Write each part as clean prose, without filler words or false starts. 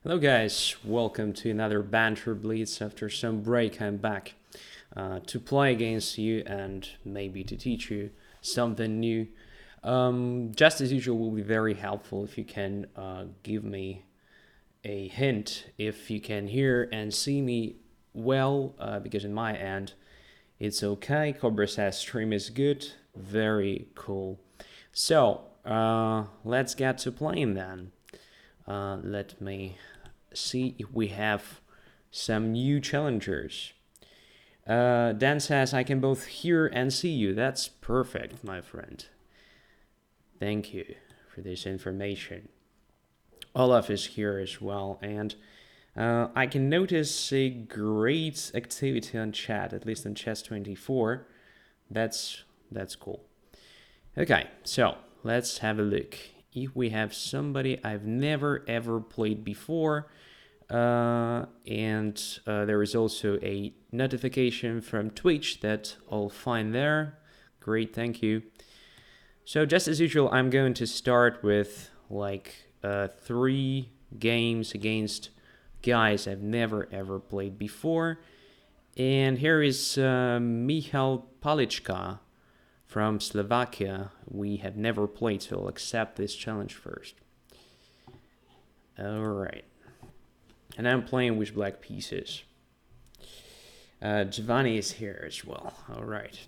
Hello guys, welcome to another Banter Blitz. After some break, I'm back to play against you and maybe to teach you something new. Just as usual, will be very helpful if you can give me a hint if you can hear and see me well, because in my end, it's okay. Cobra says stream is good, very cool. So, let's get to playing then. Let me see if we have some new challengers. Dan says, I can both hear and see you. That's perfect, my friend. Thank you for this information. Olaf is here as well, and I can notice a great activity on chat, at least on Chess24. That's cool. Okay, so let's have a look. If we have somebody I've never ever played before, and there is also a notification from Twitch that I'll find there. Great, thank you. So just as usual, I'm going to start with like 3 games against guys I've never ever played before. And here is Michal Palichka from Slovakia. We have never played, so I'll accept this challenge first. Alright. And I'm playing with black pieces. Giovanni is here as well. Alright.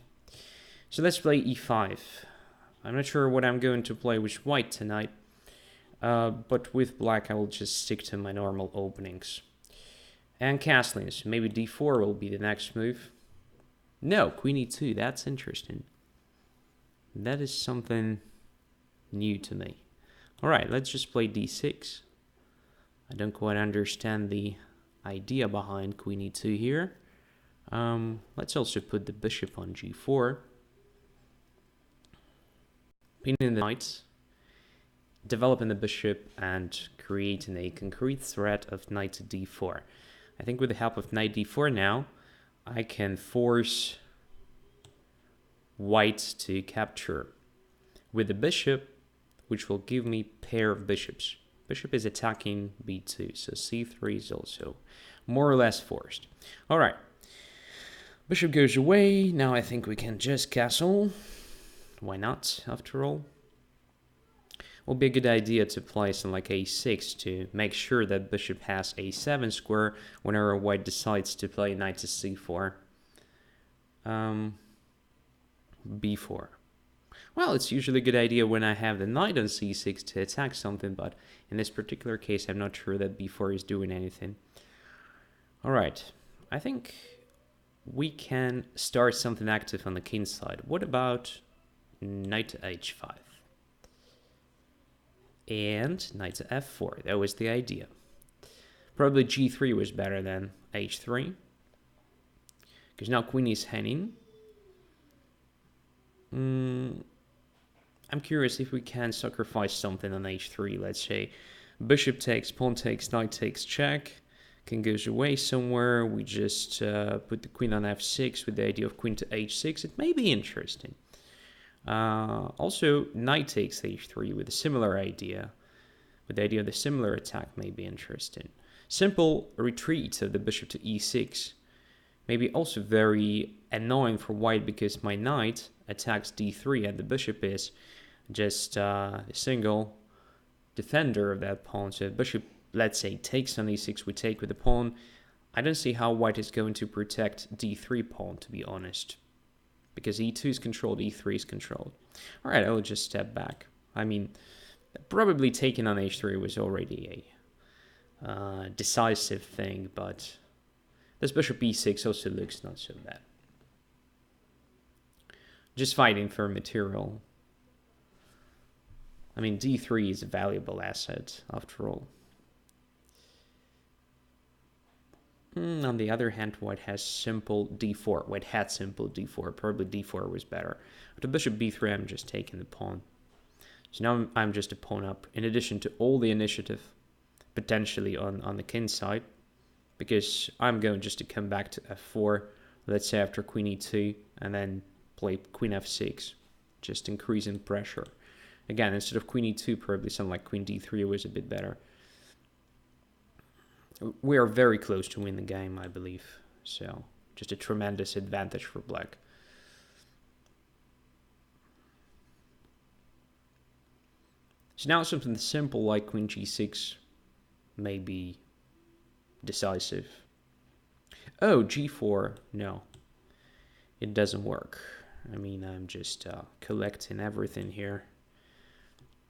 So let's play e5. I'm not sure what I'm going to play with white tonight. But with black I will just stick to my normal openings. And castlings. Maybe d4 will be the next move. No, queen e2. That's interesting. That is something new to me. Alright, let's just play d6. I don't quite understand the idea behind queen e2 here. Let's also put the bishop on g4. Pinning the knight. Developing the bishop and creating a concrete threat of knight to d4. I think with the help of knight d4 now, I can force white to capture with the bishop, which will give me pair of bishops. Bishop is attacking b2, so c3 is also more or less forced. All right, bishop goes away. Now I think we can just castle. Why not, after all? Will be a good idea to play some like a6 to make sure that bishop has a7 square whenever white decides to play knight to c4. b4. Well, it's usually a good idea when I have the knight on c6 to attack something, but in this particular case, I'm not sure that b4 is doing anything. All right, I think we can start something active on the king side. What about knight to h5? And knight to f4, that was the idea. Probably g3 was better than h3, because now queen is hanging. I'm curious if we can sacrifice something on h3. Let's say bishop takes, pawn takes, knight takes, check. King goes away somewhere. We just put the queen on f6 with the idea of queen to h6. It may be interesting. Also, knight takes h3 with a similar idea. With the idea of the similar attack may be interesting. Simple retreat of the bishop to e6 may be also very annoying for white because my knight attacks d3 and the bishop is just a single defender of that pawn. So if bishop, let's say, takes on e6, we take with the pawn. I don't see how white is going to protect d3 pawn, to be honest, because e2 is controlled, e3 is controlled. All right, I'll just step back. I mean, probably taking on h3 was already a decisive thing, but this bishop e6 also looks not so bad. Just fighting for material. I mean, d3 is a valuable asset, after all. On the other hand, white has simple d4. White had simple d4. Probably d4 was better. After bishop b3, I'm just taking the pawn. So now I'm just a pawn up, in addition to all the initiative, potentially on the king side, because I'm going just to come back to f4, let's say after queen e2, and then play queen f6, just increasing pressure. Again, instead of queen e2, probably something like queen d3 was a bit better. We are very close to win the game, I believe. So just a tremendous advantage for black. So now something simple like queen g6 may be decisive. Oh, g4, no. It doesn't work. I mean, I'm just collecting everything here.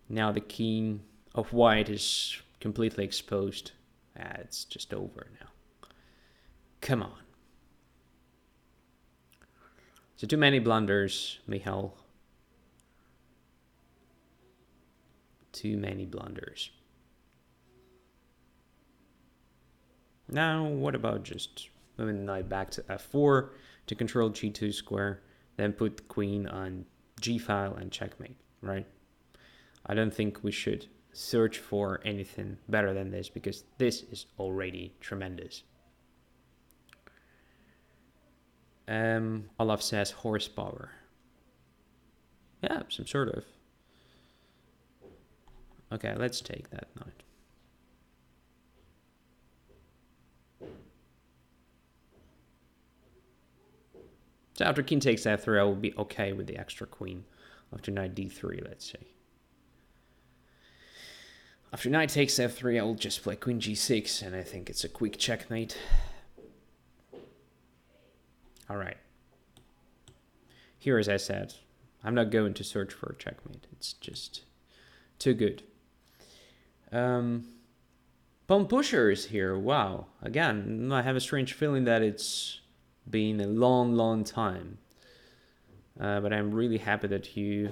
Now the king of white is completely exposed. It's just over now. Come on. So too many blunders, Michal. Too many blunders. Now, what about just moving the knight back to f4 to control g2 square, then put the queen on g-file and checkmate, right? I don't think we should search for anything better than this because this is already tremendous. Olaf says horsepower. Yeah, some sort of. Okay, let's take that knight. So after king takes f3, I will be okay with the extra queen. After knight d3, let's say. After knight takes f3, I will just play queen g6, and I think it's a quick checkmate. All right. Here, as I said, I'm not going to search for a checkmate. It's just too good. Pawn pushers here. Wow. Again, I have a strange feeling that it's been a long time. But I'm really happy that you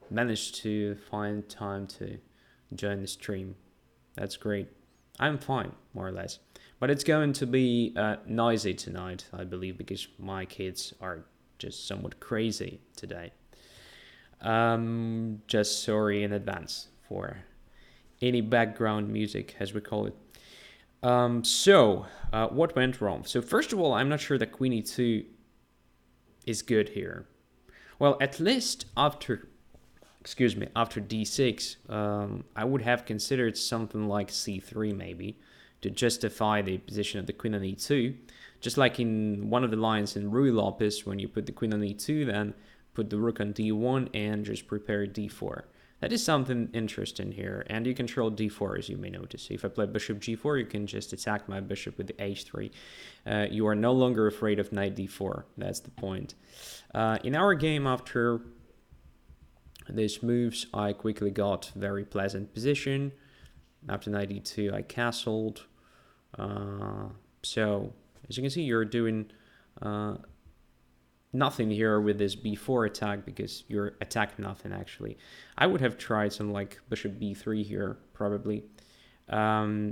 managed to find time to join the stream. That's great. I'm fine, more or less. But it's going to be noisy tonight, I believe, because my kids are just somewhat crazy today. Just sorry in advance for any background music, as we call it. What went wrong? So first of all, I'm not sure that queen e2 is good here. Well, at least after d6, I would have considered something like c3 maybe to justify the position of the queen on e2. Just like in one of the lines in Ruy Lopez, when you put the queen on e2, then put the rook on d1 and just prepare d4. That is something interesting here, and you control d4, as you may notice. If I play bishop g4, you can just attack my bishop with the h3. You are no longer afraid of knight d4. That's the point. In our game, after these moves, I quickly got very pleasant position. After knight d2, I castled. So, as you can see, you're doing nothing here with this b4 attack because you're attacking nothing, actually. I would have tried something like bishop b3 here, probably. The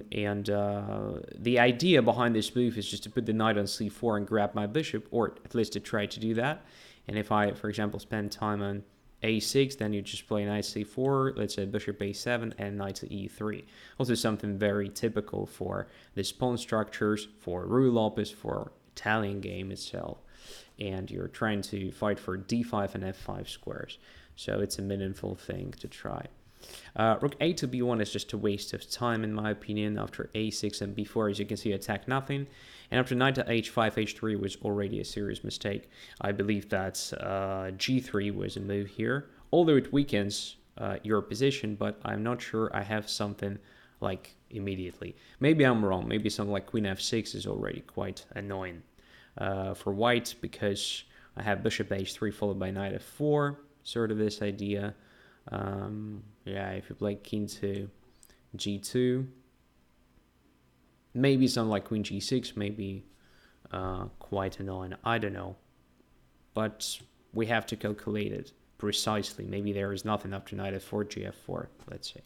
idea behind this move is just to put the knight on c4 and grab my bishop, or at least to try to do that. And if I, for example, spend time on a6, then you just play knight c4, let's say bishop a7, and knight to e3. Also something very typical for these pawn structures, for Ruy Lopez, for Italian game itself. And you're trying to fight for d5 and f5 squares. So it's a meaningful thing to try. Rook a to b1 is just a waste of time, in my opinion. After a6 and b4, as you can see, attack nothing. And after knight to h5, h3 was already a serious mistake. I believe that g3 was a move here, although it weakens your position, but I'm not sure I have something like immediately. Maybe I'm wrong. Maybe something like queen f6 is already quite annoying for white, because I have bishop h3 followed by knight f4, sort of this idea. Yeah, if you play king to g2, maybe something like queen g6, maybe quite annoying. I don't know, but we have to calculate it precisely. Maybe there is nothing after knight f4, gf4, let's say.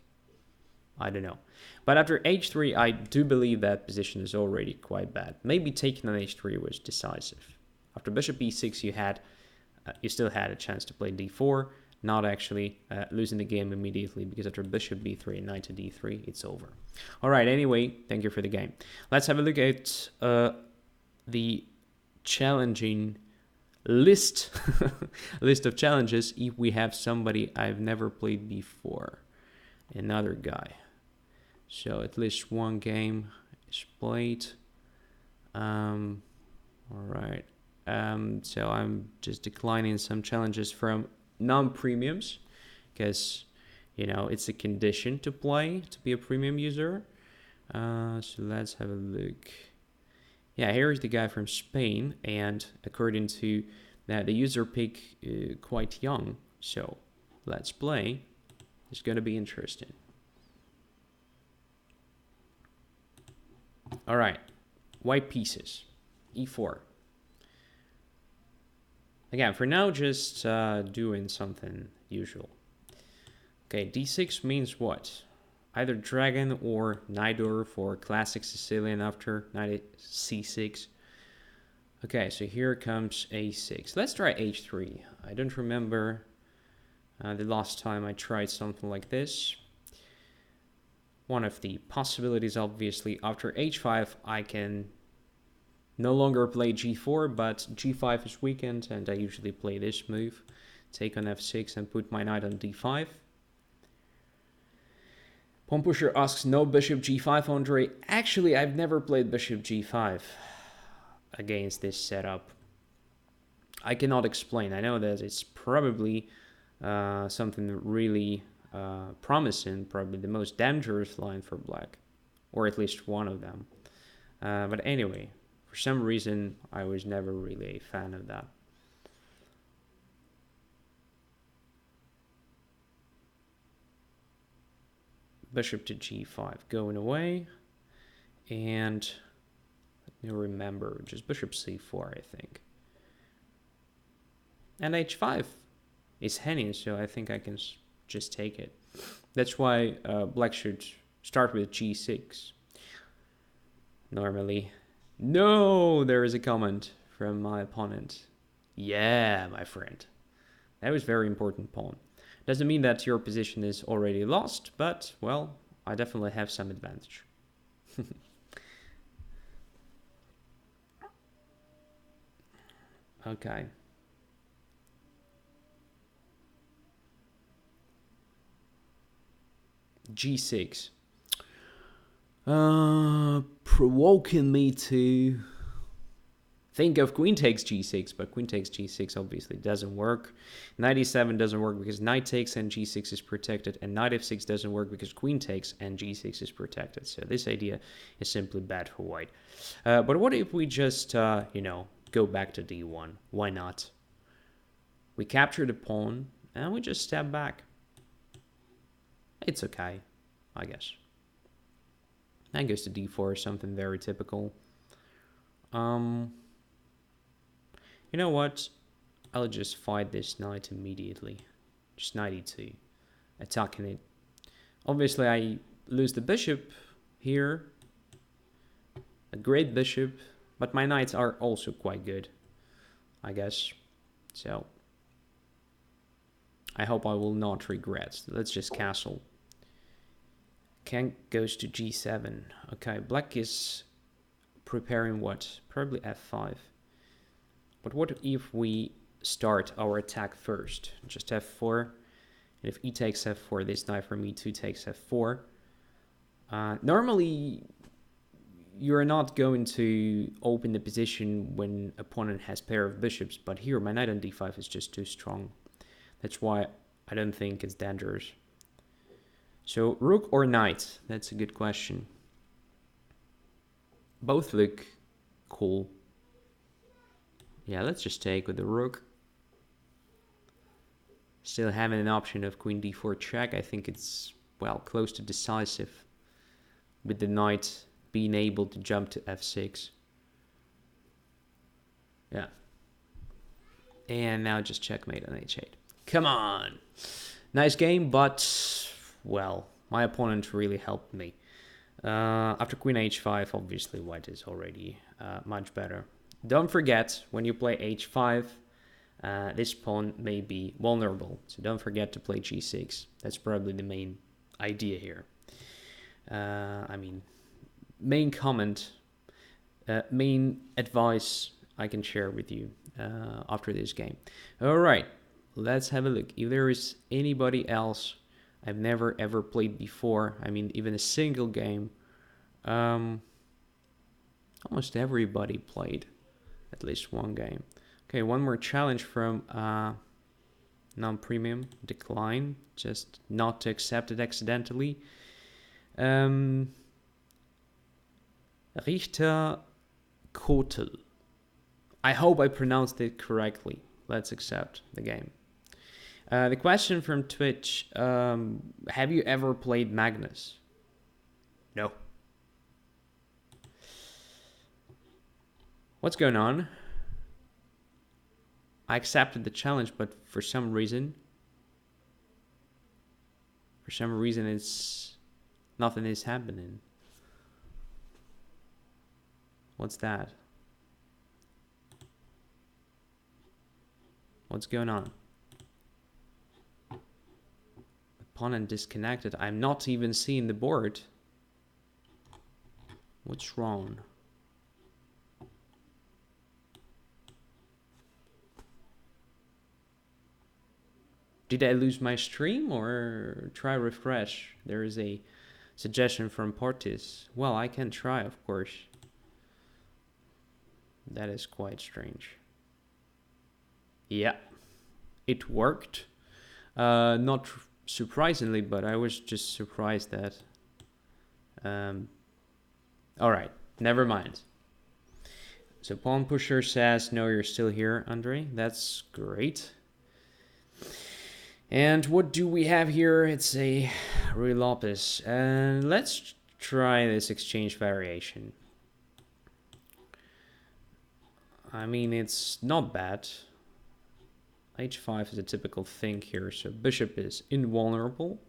I don't know. But after h3, I do believe that position is already quite bad. Maybe taking on h3 was decisive. After bishop e6, you still had a chance to play d4, not actually losing the game immediately, because after bishop b3 and knight to d3, it's over. All right, anyway, thank you for the game. Let's have a look at the challenging list of challenges if we have somebody I've never played before. Another guy. So at least one game is played. All right. So I'm just declining some challenges from non-premiums because, it's a condition to play to be a premium user. So let's have a look. Yeah, here's the guy from Spain, and according to that, the user pick quite young. So let's play. It's gonna be interesting. All right, white pieces, e4. Again, for now, just doing something usual. Okay, d6 means what? Either dragon or Nidor for classic Sicilian after knight c6. Okay, so here comes a6. Let's try h3. I don't remember the last time I tried something like this. One of the possibilities, obviously, after h5, I can no longer play g4, but g5 is weakened, and I usually play this move. Take on f6 and put my knight on d5. Pawn Pusher asks, no bishop g5, Andrey. Actually, I've never played bishop g5 against this setup. I cannot explain. I know that it's probably something really promising, probably the most dangerous line for black, or at least one of them. But anyway, for some reason, I was never really a fan of that. Bishop to g5 going away, and let me remember, just bishop c4, I think. And h5 is hanging, so I think I can just take it. That's why black should start with g6 normally. No, there is a comment from my opponent. Yeah, my friend, that was very important pawn. Doesn't mean that your position is already lost, but, well, I definitely have some advantage. Okay. g6. Provoking me to think of queen takes g6, but queen takes g6 obviously doesn't work. Knight e7 doesn't work because knight takes and g6 is protected, and knight f6 doesn't work because queen takes and g6 is protected. So this idea is simply bad for white. But what if we just, go back to d1? Why not? We capture the pawn and we just step back. It's okay, I guess. That goes to d4, something very typical. You know what? I'll just fight this knight immediately. Just knight e2, attacking it. Obviously, I lose the bishop here. A great bishop, but my knights are also quite good, I guess. So, I hope I will not regret. Let's just castle. King goes to g7. Okay, black is preparing what? Probably f5. But what if we start our attack first? Just f4. And if e takes f4, this knight from e2 takes f4. Normally, you're not going to open the position when opponent has pair of bishops, but here my knight on d5 is just too strong. That's why I don't think it's dangerous. So rook or knight? That's a good question. Both look cool. Yeah, let's just take with the rook. Still having an option of queen d4 check. I think it's, well, close to decisive, with the knight being able to jump to f6. Yeah. And now just checkmate on h8. Come on! Nice game, but, well, my opponent really helped me. After queen h5, obviously white is already much better. Don't forget, when you play h5, this pawn may be vulnerable. So don't forget to play g6. That's probably the main idea here. Main comment, main advice I can share with you after this game. All right, let's have a look. If there is anybody else I've never ever played before, even a single game, Almost everybody played at least one game. Okay, one more challenge from non-premium. Decline. Just not to accept it accidentally. Richter Kotel. I hope I pronounced it correctly. Let's accept the game. The question from Twitch. Have you ever played Magnus? No. What's going on? I accepted the challenge, but for some reason it's nothing is happening. What's that? What's going on? Opponent disconnected. I'm not even seeing the board. What's wrong? Did I lose my stream or try refresh? There is a suggestion from Portis. Well, I can try, of course. That is quite strange. Yeah, it worked. Not surprisingly, but I was just surprised that... Alright, never mind. So Pawn Pusher says, no, you're still here, Andrey. That's great. And what do we have here? It's a Ruy Lopez. And let's try this exchange variation. I mean, it's not bad. H5 is a typical thing here, so bishop is invulnerable.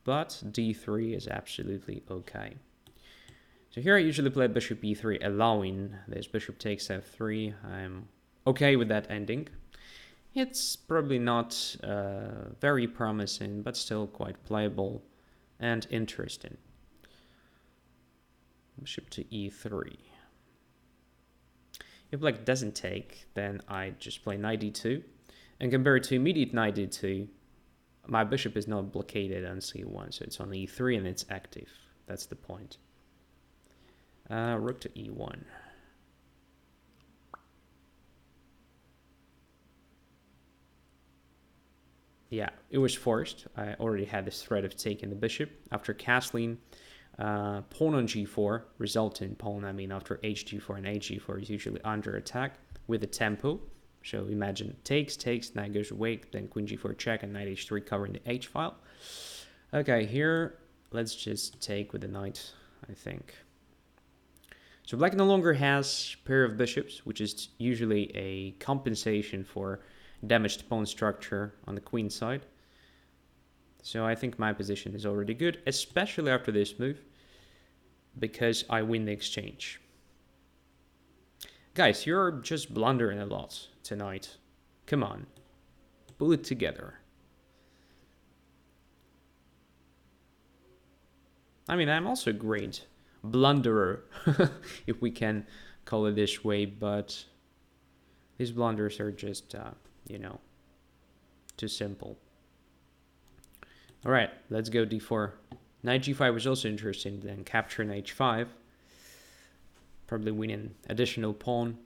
But D3 is absolutely okay. So here I usually play bishop E3, allowing this bishop takes F3. I'm okay with that ending. It's probably not very promising, but still quite playable and interesting. Bishop to E3. If black doesn't take, then I just play knight D2. And compared to immediate knight D2, my bishop is not blockaded on C1, so it's on E3 and it's active. That's the point. Rook to E1. Yeah, it was forced. I already had this threat of taking the bishop. After castling, pawn on G4, resulting pawn, I mean, after HG4 and HG4 is usually under attack with a tempo. So imagine takes, knight goes away, then queen G4 check, and knight H3 covering the H file. Okay, here, let's just take with the knight, I think. So black no longer has pair of bishops, which is usually a compensation for damaged pawn structure on the queen side. So I think my position is already good, especially after this move, because I win the exchange. Guys, you're just blundering a lot tonight. Come on, pull it together. I mean, I'm also a great blunderer, if we can call it this way, but these blunders are just, you know, too simple. All right, let's go D4. Knight G5 was also interesting, then capturing H5. Probably winning additional pawn.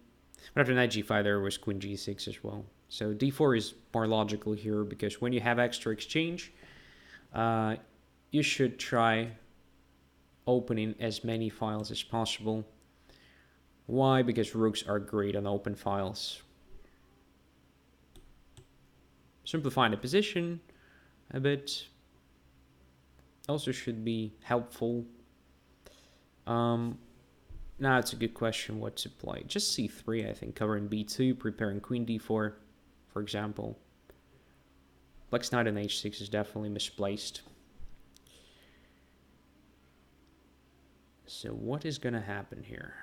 But after Knight G5, there was Queen G6 as well. So D4 is more logical here, because when you have extra exchange, you should try opening as many files as possible. Why? Because rooks are great on open files. Simplifying the position a bit also should be helpful. Now it's a good question what to play. Just C3, I think, covering B2, preparing Queen D4, for example. Black's knight on H6 is definitely misplaced. So what is going to happen here?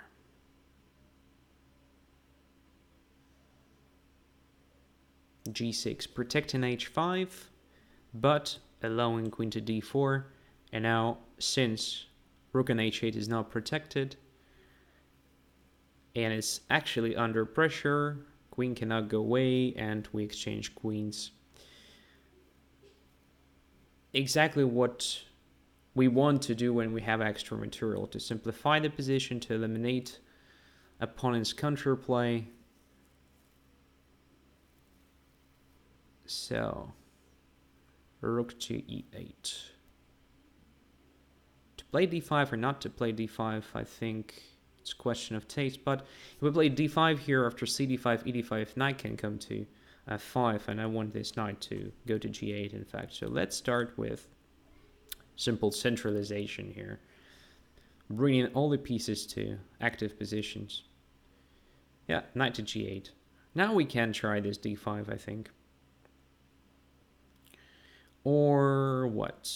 G6, protecting H5, but allowing Queen to D4. And now, since Rook on H8 is not protected, and it's actually under pressure, Queen cannot go away, and we exchange queens. Exactly what we want to do when we have extra material, to simplify the position, to eliminate opponent's counterplay. So, rook to e8. To play d5 or not to play d5, I think it's a question of taste. But if we play d5 here after cd5, ed5, knight can come to f5, and I want this knight to go to g8, in fact. So let's start with simple centralization here, bringing all the pieces to active positions. Yeah, knight to g8. Now we can try this d5, I think. Or what?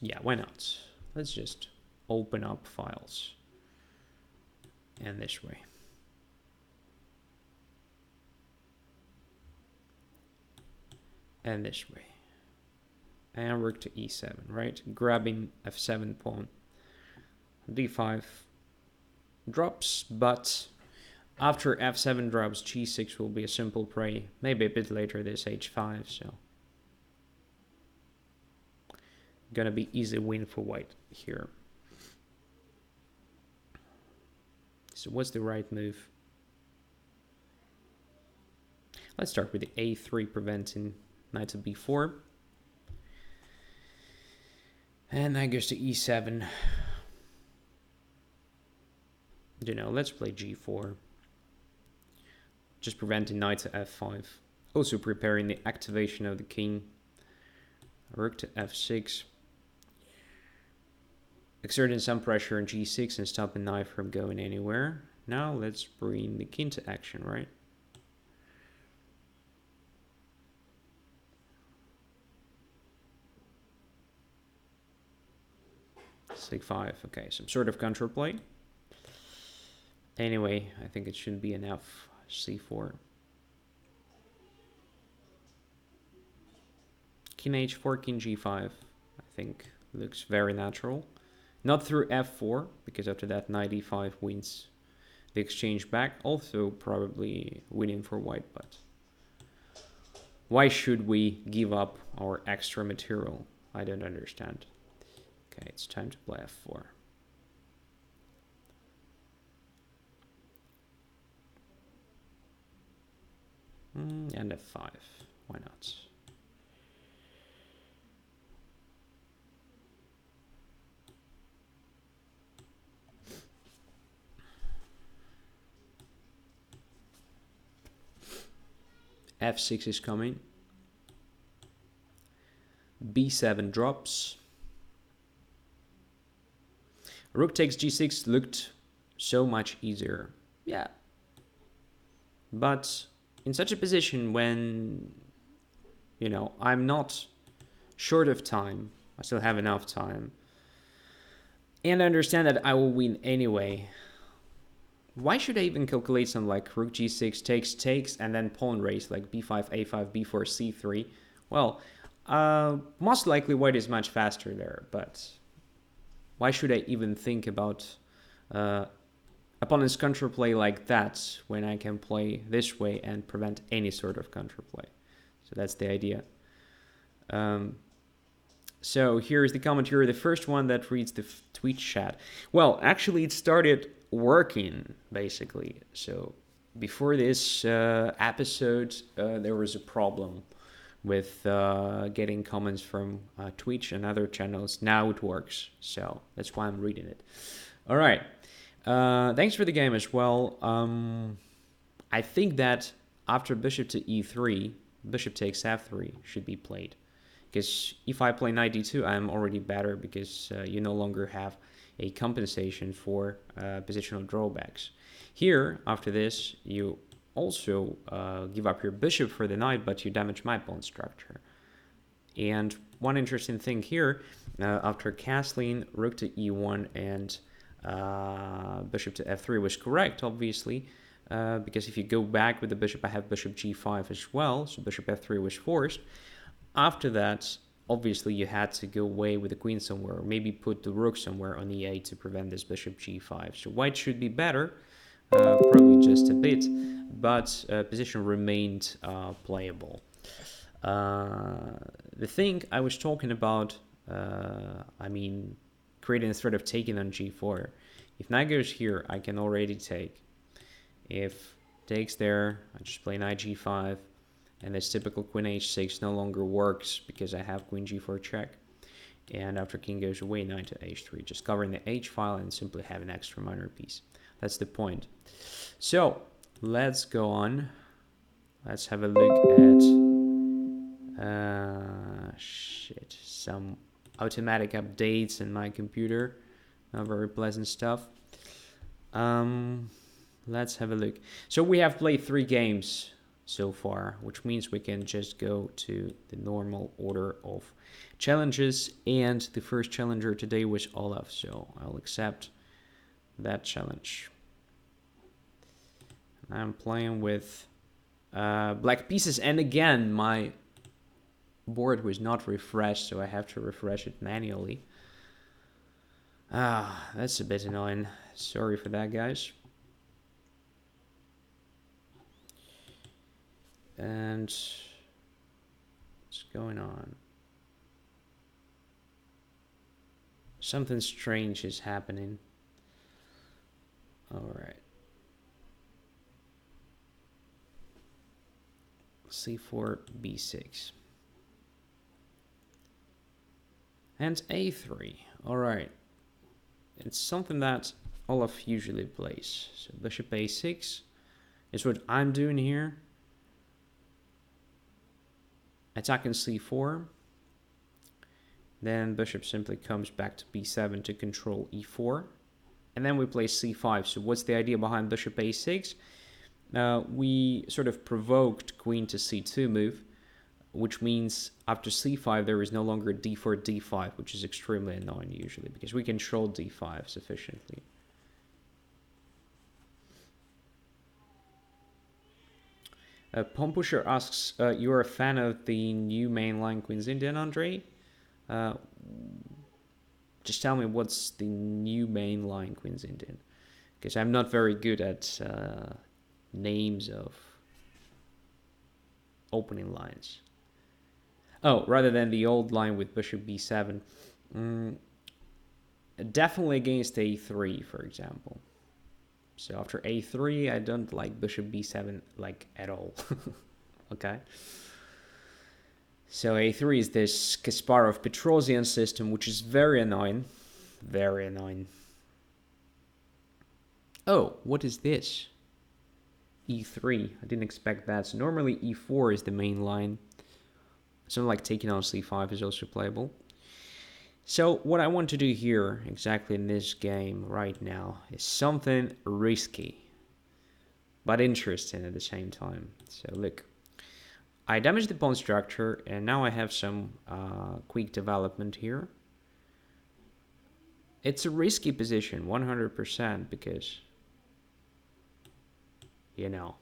Yeah, why not? Let's just open up files. And this way. And this way. And rook to e7, right? Grabbing f7 pawn. d5 drops, but after f7 drops, g6 will be a simple prey. Maybe a bit later this h5, so gonna be easy win for white here. So what's the right move? Let's start with the a3, preventing knight to b4. And that goes to e7. You know, let's play g4. Just preventing knight to f5. Also preparing the activation of the king. Rook to f6. Exerting some pressure on g6 and stopping knight from going anywhere. Now let's bring the king to action, right? c5, okay, some sort of counterplay. Anyway, I think it should be enough. c4. King h4, king g5, I think looks very natural. Not through f4, because after that knight e5 wins the exchange back. Also probably winning for white, but why should we give up our extra material? I don't understand. Okay, it's time to play f4. And f5, why not? f6 is coming. b7 drops. Rook takes g6 looked so much easier. Yeah. But in such a position when, you know, I'm not short of time, I still have enough time, and I understand that I will win anyway, why should I even calculate some like rook g6 takes, and then pawn race like b5, a5, b4, c3? Well, most likely white is much faster there, but why should I even think about opponent's counterplay like that when I can play this way and prevent any sort of counterplay? So that's the idea. So here's the comment here, the first one that reads the tweet chat. Well, actually it started working basically. So before this episode, there was a problem with getting comments from Twitch and other channels. Now it works, so that's why I'm reading it. All right, thanks for the game as well. I think that after bishop to e3, bishop takes f3 should be played, because if I play knight d2, I'm already better, because you no longer have a compensation for positional drawbacks. Here, after this, you also give up your bishop for the knight, but you damage my pawn structure. And one interesting thing here, after castling, rook to e1 and bishop to f3 was correct, obviously, because if you go back with the bishop, I have bishop g5 as well, so bishop f3 was forced. After that, obviously you had to go away with the queen somewhere, or maybe put the rook somewhere on e8 to prevent this bishop g5. So white should be better, probably just a bit, but position remained playable. The thing I was talking about, I mean, creating a threat of taking on g4. If knight goes here, I can already take. If takes there, I just play knight g5, and this typical queen h6 no longer works because I have queen g4 check. And after king goes away, knight to h3, just covering the h file and simply have an extra minor piece. That's the point. So let's go on. Let's have a look at some automatic updates in my computer. Not very pleasant stuff. Let's have a look. So we have played 3 games so far, which means we can just go to the normal order of challenges. And the first challenger today was Olaf, so I'll accept that challenge. I'm playing with black pieces, and again my board was not refreshed, so I have to refresh it manually. That's a bit annoying. Sorry for that, guys. And what's going on? Something strange is happening. All right. C4, B6. And A3. All right. It's something that Olaf usually plays. So bishop A6 is what I'm doing here. Attacking C4. Then bishop simply comes back to B7 to control E4. And then we play C5. So what's the idea behind bishop A6? We sort of provoked queen to C2 move, which means after C5 there is no longer D4, D5, which is extremely annoying usually because we control D5 sufficiently. Pompusher asks, you're a fan of the new mainline Queen's Indian, Andrey? Just tell me what's the new mainline Queen's Indian, because I'm not very good at names of opening lines. Oh, rather than the old line with bishop b7. Definitely against a3, for example. So after a3, I don't like bishop b7 like at all. Okay. So a3 is this Kasparov-Petrosian system, which is very annoying. Very annoying. Oh, what is this? E3. I didn't expect that. So normally E4 is the main line. Something like taking on C5 is also playable. So what I want to do here, exactly in this game right now, is something risky, but interesting at the same time. So look, I damaged the pawn structure, and now I have some quick development here. It's a risky position, 100%, because, you know,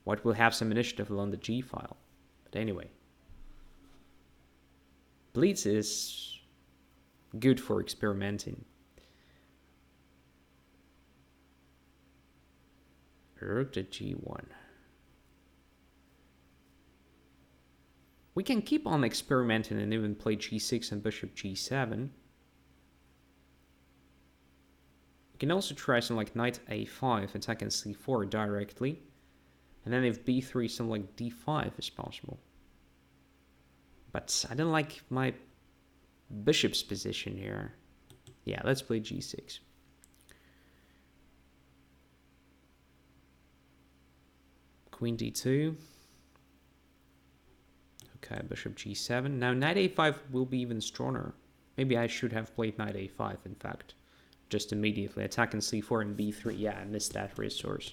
white will have some initiative along the G file. But anyway, Blitz is good for experimenting. Rook to G1. We can keep on experimenting and even play G6 and bishop G7. We can also try something like knight A5, attacking C4 directly. And then if B3, something like D5 is possible. But I don't like my bishop's position here. Yeah, let's play G6. Queen D2. Okay, bishop G7. Now knight A5 will be even stronger. Maybe I should have played knight A5, in fact. Just immediately. Attacking C4 and B3. Yeah, I missed that resource.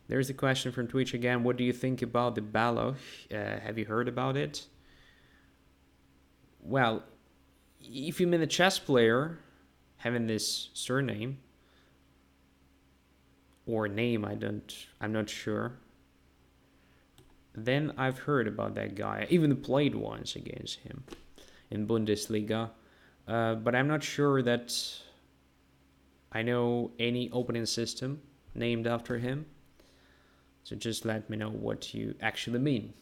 There's a question from Twitch again. What do you think about the Baloch? Have you heard about it? Well, if you mean a chess player having this surname or name, I'm not sure. Then I've heard about that guy. I even played once against him in Bundesliga. But I'm not sure that I know any opening system named after him. So just let me know what you actually mean.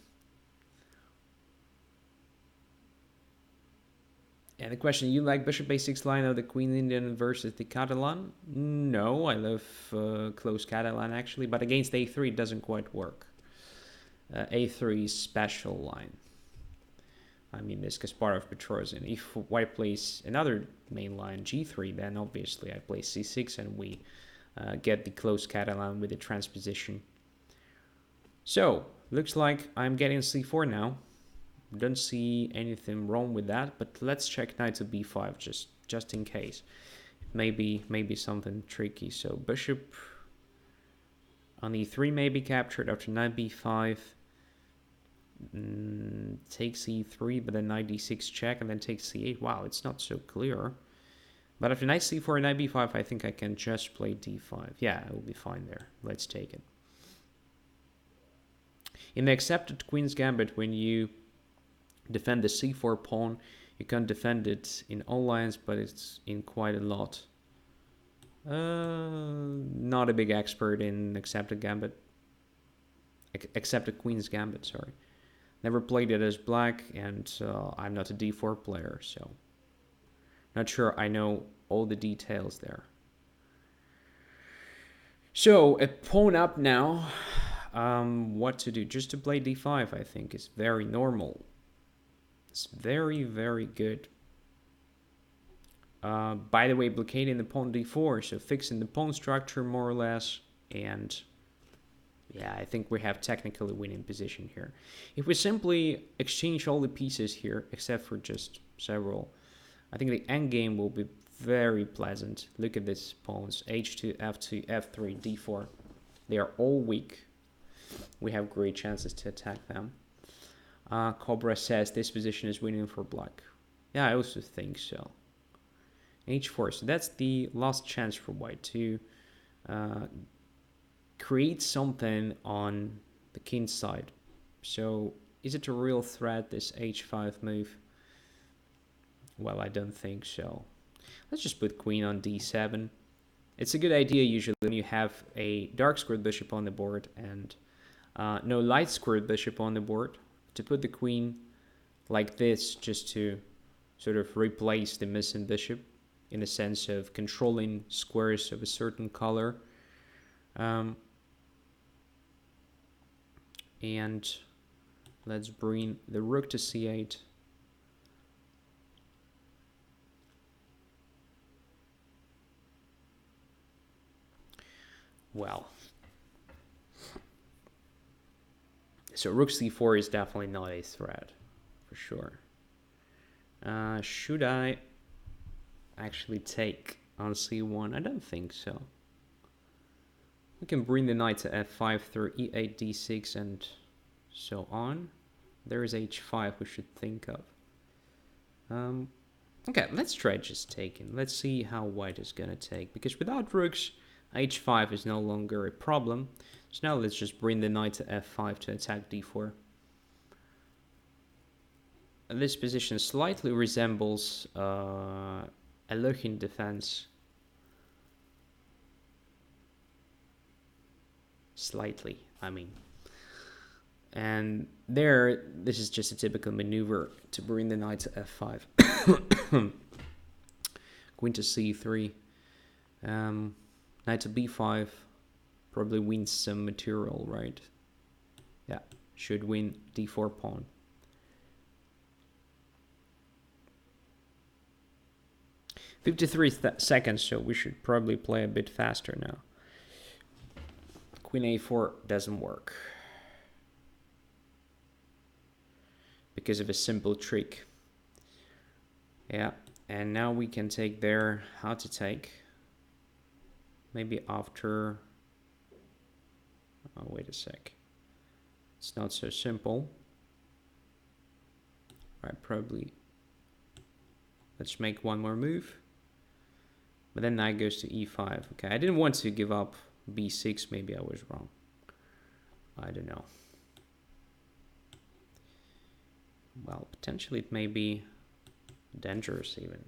And the question, you like bishop a6 line of the Queen Indian versus the Catalan? No, I love close Catalan actually, but against a3 it doesn't quite work. A3 is special line. I mean this Kasparov Petrosian. If white plays another main line, g3, then obviously I play c6 and we get the close Catalan with the transposition. So, looks like I'm getting c4 now. Don't see anything wrong with that, but let's check knight to b5 just in case. Maybe something tricky. So bishop on e3 may be captured after knight b5. Takes e3, but then knight d6 check, and then takes c8. Wow, it's not so clear. But after knight c4 and knight b5, I think I can just play d5. Yeah, it will be fine there. Let's take it. In the accepted Queen's Gambit, when you defend the c4 pawn, you can defend it in all lines, but it's in quite a lot. Not a big expert in accepted Gambit. Accepted Queen's Gambit, sorry. Never played it as black, and I'm not a d4 player, so not sure I know all the details there. So, a pawn up now. What to do? Just to play d5, I think, is very normal. It's very, very good. By the way, blockading the pawn d4, so fixing the pawn structure more or less, and yeah, I think we have technically winning position here. If we simply exchange all the pieces here, except for just several, I think the endgame will be very pleasant. Look at these pawns, h2, f2, f3, d4. They are all weak. We have great chances to attack them. Cobra says this position is winning for black. Yeah, I also think so. h4, so that's the last chance for white to create something on the king's side. So is it a real threat, this h5 move? Well, I don't think so. Let's just put queen on d7. It's a good idea usually when you have a dark squared bishop on the board and no light squared bishop on the board, to put the queen like this, just to sort of replace the missing bishop in a sense of controlling squares of a certain color. And let's bring the rook to c8. Well, so rook c4 is definitely not a threat, for sure. Should I actually take on c1? I don't think so. We can bring the knight to f5 through e8, d6, and so on. There is h5 we should think of. Okay, let's try just taking. Let's see how white is going to take, because without rooks, h5 is no longer a problem. So now let's just bring the knight to f5 to attack d4. And this position slightly resembles a looking defense. Slightly, I mean. And there, this is just a typical maneuver to bring the knight to f5. Queen to c3. Knight to b5. Probably wins some material, right? Yeah, should win d4 pawn. (53 seconds), so we should probably play a bit faster now. Queen a4 doesn't work because of a simple trick. Yeah, and now we can take there. How to take? Maybe after. Oh, wait a sec. It's not so simple. Right, probably. Let's make one more move. But then knight goes to e5. Okay, I didn't want to give up b6. Maybe I was wrong. I don't know. Well, potentially it may be dangerous even.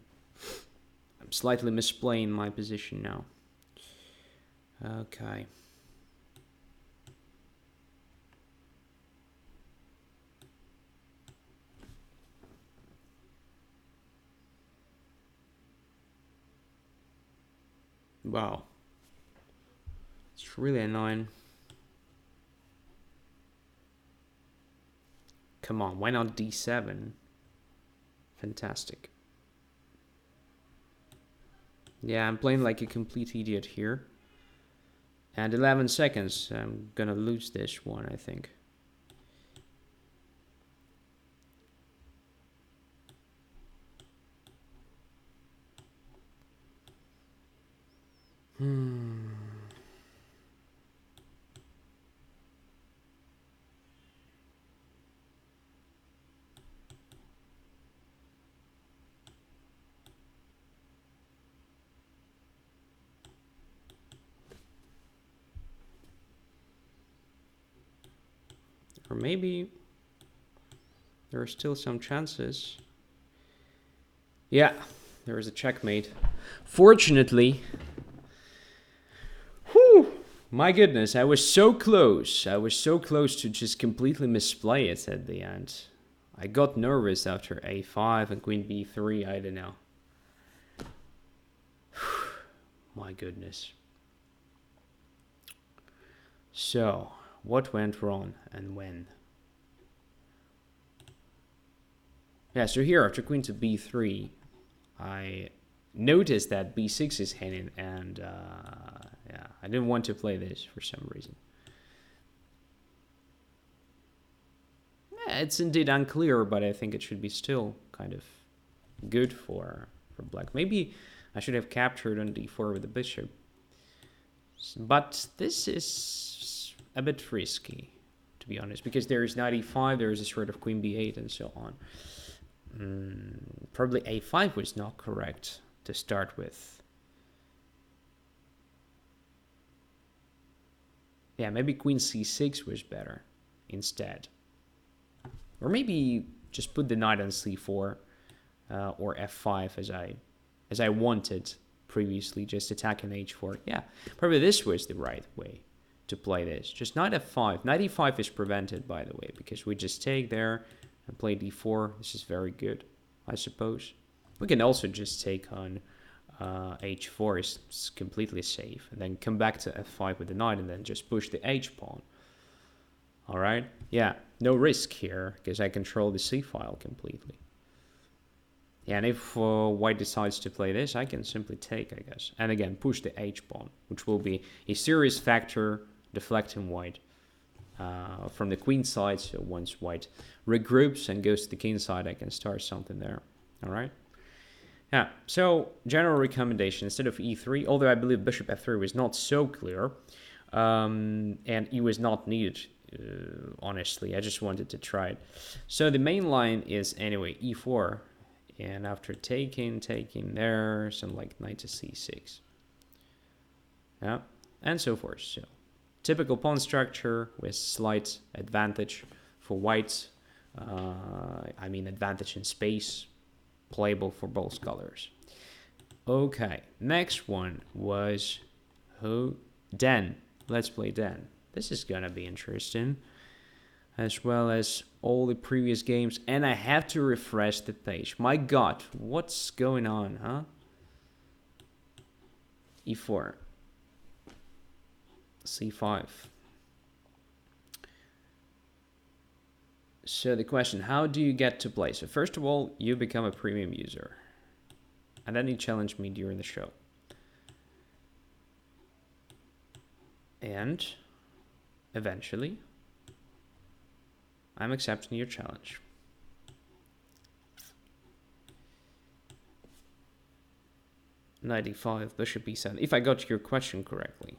I'm slightly misplaying my position now. Okay. Wow. It's really annoying. Come on, why not d7? Fantastic. Yeah, I'm playing like a complete idiot here. And 11 seconds. I'm gonna lose this one, I think. Or maybe there are still some chances. Yeah, there is a checkmate. Fortunately, whew, my goodness, I was so close. I was so close to just completely misplay it at the end. I got nervous after a5 and queen b3, I don't know. My goodness. So, what went wrong and when? Yeah, so here after queen to b3, I noticed that b6 is hidden, and yeah, I didn't want to play this for some reason. Yeah, it's indeed unclear, but I think it should be still kind of good for black. Maybe I should have captured on d4 with the bishop. But this is a bit risky, to be honest, because there is knight e5, there is a sort of queen b8, and so on. Probably a5 was not correct to start with. Yeah, maybe queen c6 was better instead. Or maybe just put the knight on c4 or f5 as I wanted previously, just attacking h4. Yeah, probably this was the right way to play this. Just knight f5. Knight e5 is prevented, by the way, because we just take there and play d4. This is very good, I suppose. We can also just take on h4, is completely safe, and then come back to f5 with the knight and then just push the h-pawn. All right, yeah, no risk here because I control the c file completely. Yeah, and if white decides to play this, I can simply take, I guess, and again push the h-pawn, which will be a serious factor deflecting white from the queen side. So once white regroups and goes to the king side, I can start something there. All right. Yeah, so general recommendation, instead of e3, although I believe bishop f3 was not so clear, and e was not needed, honestly, I just wanted to try it. So the main line is, anyway, e4, and after taking there, something like knight to c6. Yeah, and so forth. So typical pawn structure with slight advantage for white, I mean advantage in space, playable for both colors. Okay, next one was Den. Let's play Den. This is gonna be interesting, as well as all the previous games, and I have to refresh the page. My god, what's going on, huh? e4, c5. So the question, how do you get to play? So first of all, you become a premium user. And then you challenge me during the show. And eventually, I'm accepting your challenge. Knight e5, bishop e7. If I got your question correctly.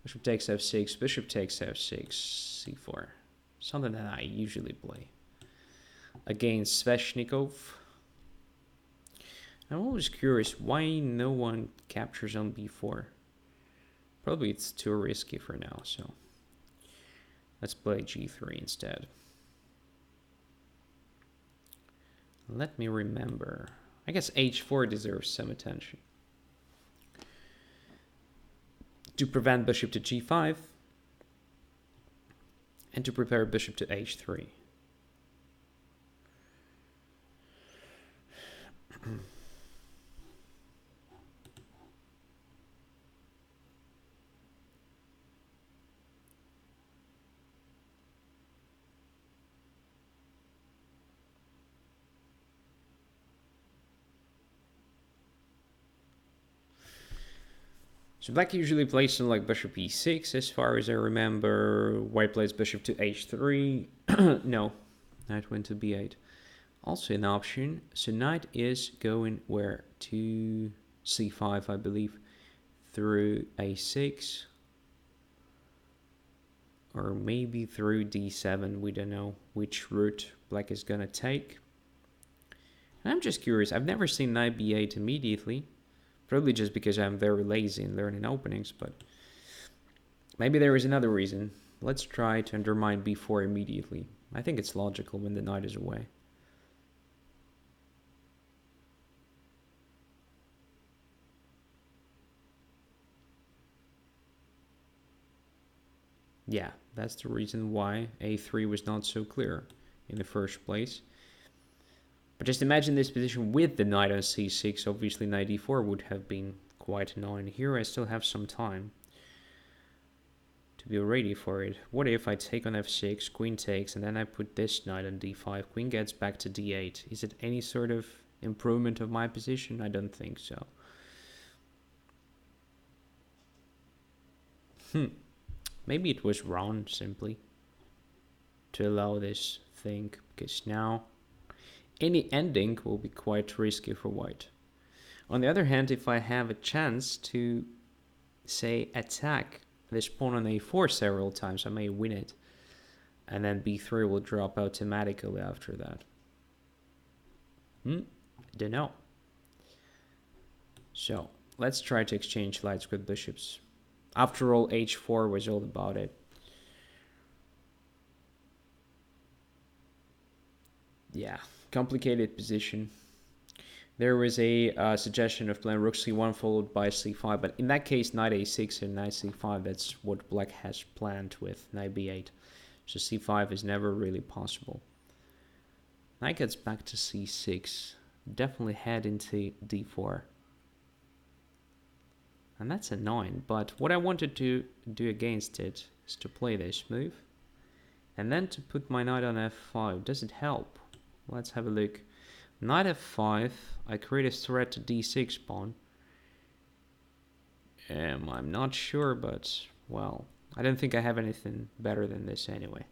Bishop takes f6, bishop takes f6, c4. Something that I usually play against Sveshnikov. I'm always curious why no one captures on b4. Probably it's too risky for now, so let's play g3 instead. Let me remember. I guess h4 deserves some attention. To prevent bishop to g5 and to prepare bishop to h3. So black usually plays something like bishop e6, as far as I remember. White plays bishop to h3. No, knight went to b8. Also an option. So knight is going where? To c5, I believe, through a6. Or maybe through d7. We don't know which route black is going to take. And I'm just curious. I've never seen knight b8 immediately. Probably just because I'm very lazy in learning openings, but maybe there is another reason. Let's try to undermine b4 immediately. I think it's logical when the knight is away. Yeah, that's the reason why a3 was not so clear in the first place. But just imagine this position with the knight on c6. Obviously, knight e4 would have been quite annoying. Here I still have some time to be ready for it. What if I take on f6, queen takes, and then I put this knight on d5, queen gets back to d8? Is it any sort of improvement of my position? I don't think so. Maybe it was wrong, simply, to allow this thing, because now any ending will be quite risky for white. On the other hand, if I have a chance to, say, attack this pawn on a4 several times, I may win it. And then b3 will drop automatically after that. Don't know. So, let's try to exchange lights with bishops. After all, h4 was all about it. Yeah, complicated position. There was a suggestion of playing rook c1 followed by c5, but in that case, knight a6 and knight c5, that's what black has planned with knight b8. So c5 is never really possible. Knight gets back to c6. Definitely head into d4. And that's annoying, but what I wanted to do against it is to play this move. And then to put my knight on f5. Does it help? Let's have a look. Knight f5, I create a threat to d6 pawn. I'm not sure, but, well, I don't think I have anything better than this anyway.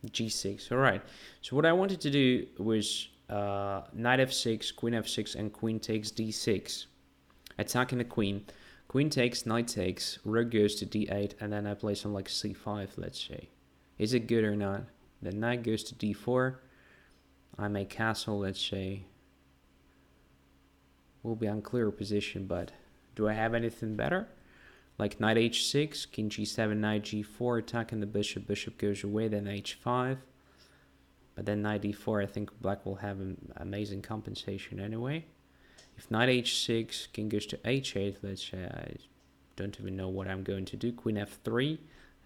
g6. All right. So what I wanted to do was knight f6, queen f6, and queen takes d6. Attacking the queen. Queen takes, knight takes, rook goes to d8, and then I play something like c5, let's say. Is it good or not? The knight goes to d4. I may castle, let's say. Will be unclear position, but do I have anything better? Like knight h6, king g7, knight g4, attacking the bishop. Bishop goes away, then h5. But then knight d4, I think black will have an amazing compensation anyway. If knight h6, king goes to h8, let's say, I don't even know what I'm going to do. Queen f3,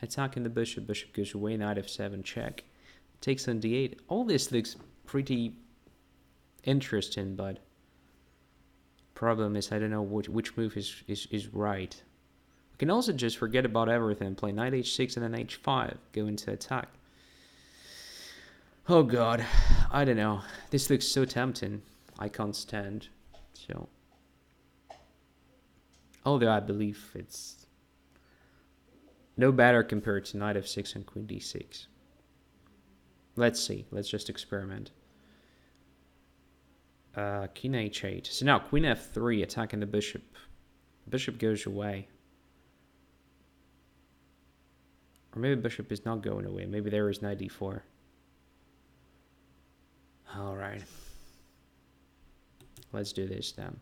attacking the bishop. Bishop goes away, knight f7, check. Takes on d8. All this looks pretty interesting, but problem is I don't know which move is right. We can also just forget about everything, play knight h6 and then h5, go into attack. Oh god, I don't know. This looks so tempting. I can't stand. So, although I believe it's no better compared to knight f6 and queen d6. Let's see. Let's just experiment. King h8. So now queen f3 attacking the bishop. Bishop goes away. Or maybe bishop is not going away. Maybe there is knight d4. Alright. Let's do this then.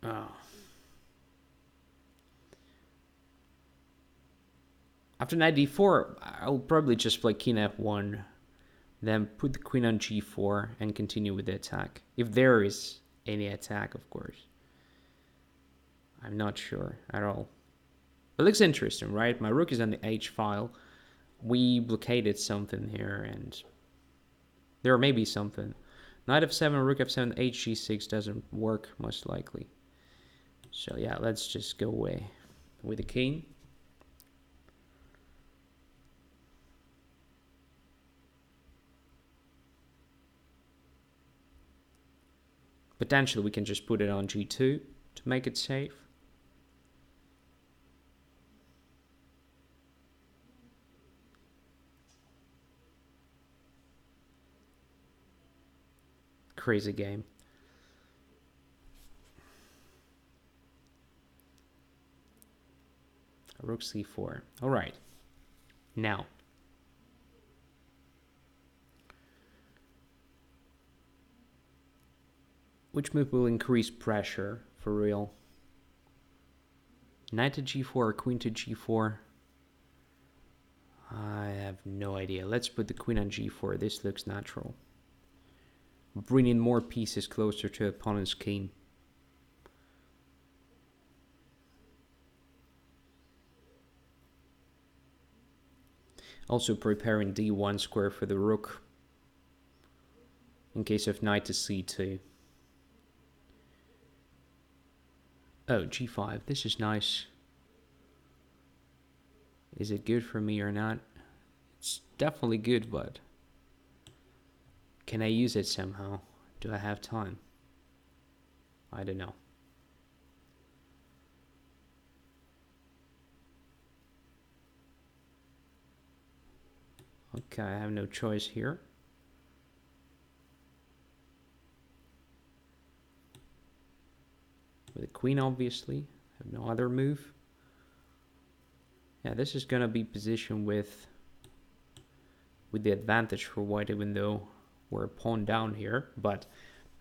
Oh. After knight d4, I'll probably just play king f1, then put the queen on g4 and continue with the attack. If there is any attack, of course. I'm not sure at all. It looks interesting, right? My rook is on the h file. We blockaded something here, and there may be something. Knight f7, rook f7, hg6 doesn't work, most likely. So yeah, let's just go away with the king. Potentially we can just put it on g2 to make it safe. Crazy game. Rook c4. All right. Now, which move will increase pressure for real? Knight to g4 or queen to g4? I have no idea. Let's put the queen on g4. This looks natural. Bringing more pieces closer to opponent's king. Also preparing d1 square for the rook in case of knight to c2. Oh, g5. This is nice. Is it good for me or not? It's definitely good, but can I use it somehow? Do I have time? I don't know. Okay, I have no choice here. With the queen, obviously. I have no other move. Yeah, this is gonna be positioned with the advantage for white, even though we're a pawn down here. But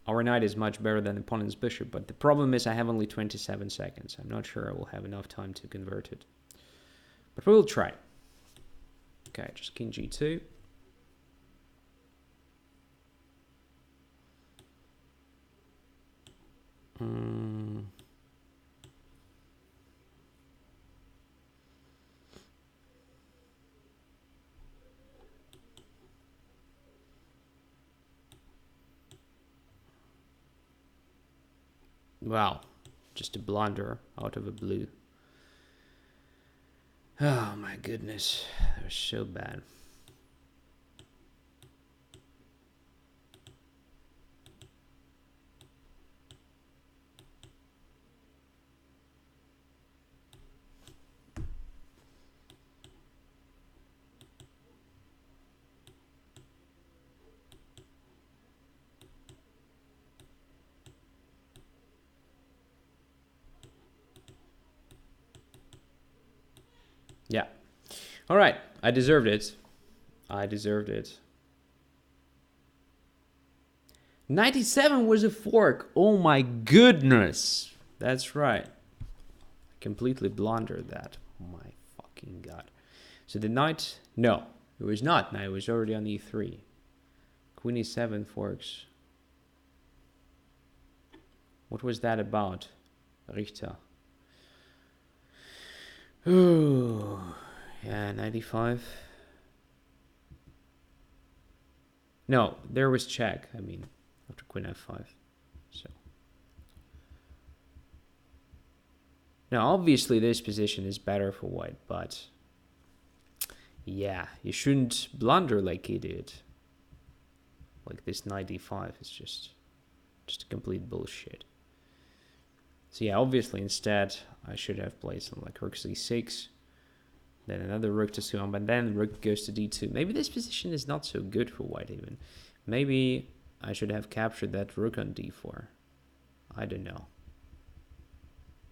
our knight is much better than the opponent's bishop. But the problem is I have only 27 seconds. I'm not sure I will have enough time to convert it. But we will try. Okay, just king g2. Wow, just a blunder out of a blue. Oh my goodness, they're so bad. Yeah. All right. I deserved it. I deserved it. 97 was a fork. Oh my goodness. That's right. I completely blundered that. Oh my fucking god. So the knight... No, it was not. Knight was already on e3. Queen e7 forks. What was that about? Richter. Ooh, yeah, 95. No, there was check. I mean, after queen f5. So now, obviously, this position is better for white, but yeah, you shouldn't blunder like he did. Like this knight d5 is just a complete bullshit. So yeah, obviously, instead, I should have played something like rook c6, then another rook to c1, but then rook goes to d2. Maybe this position is not so good for white even. Maybe I should have captured that rook on d4. I don't know.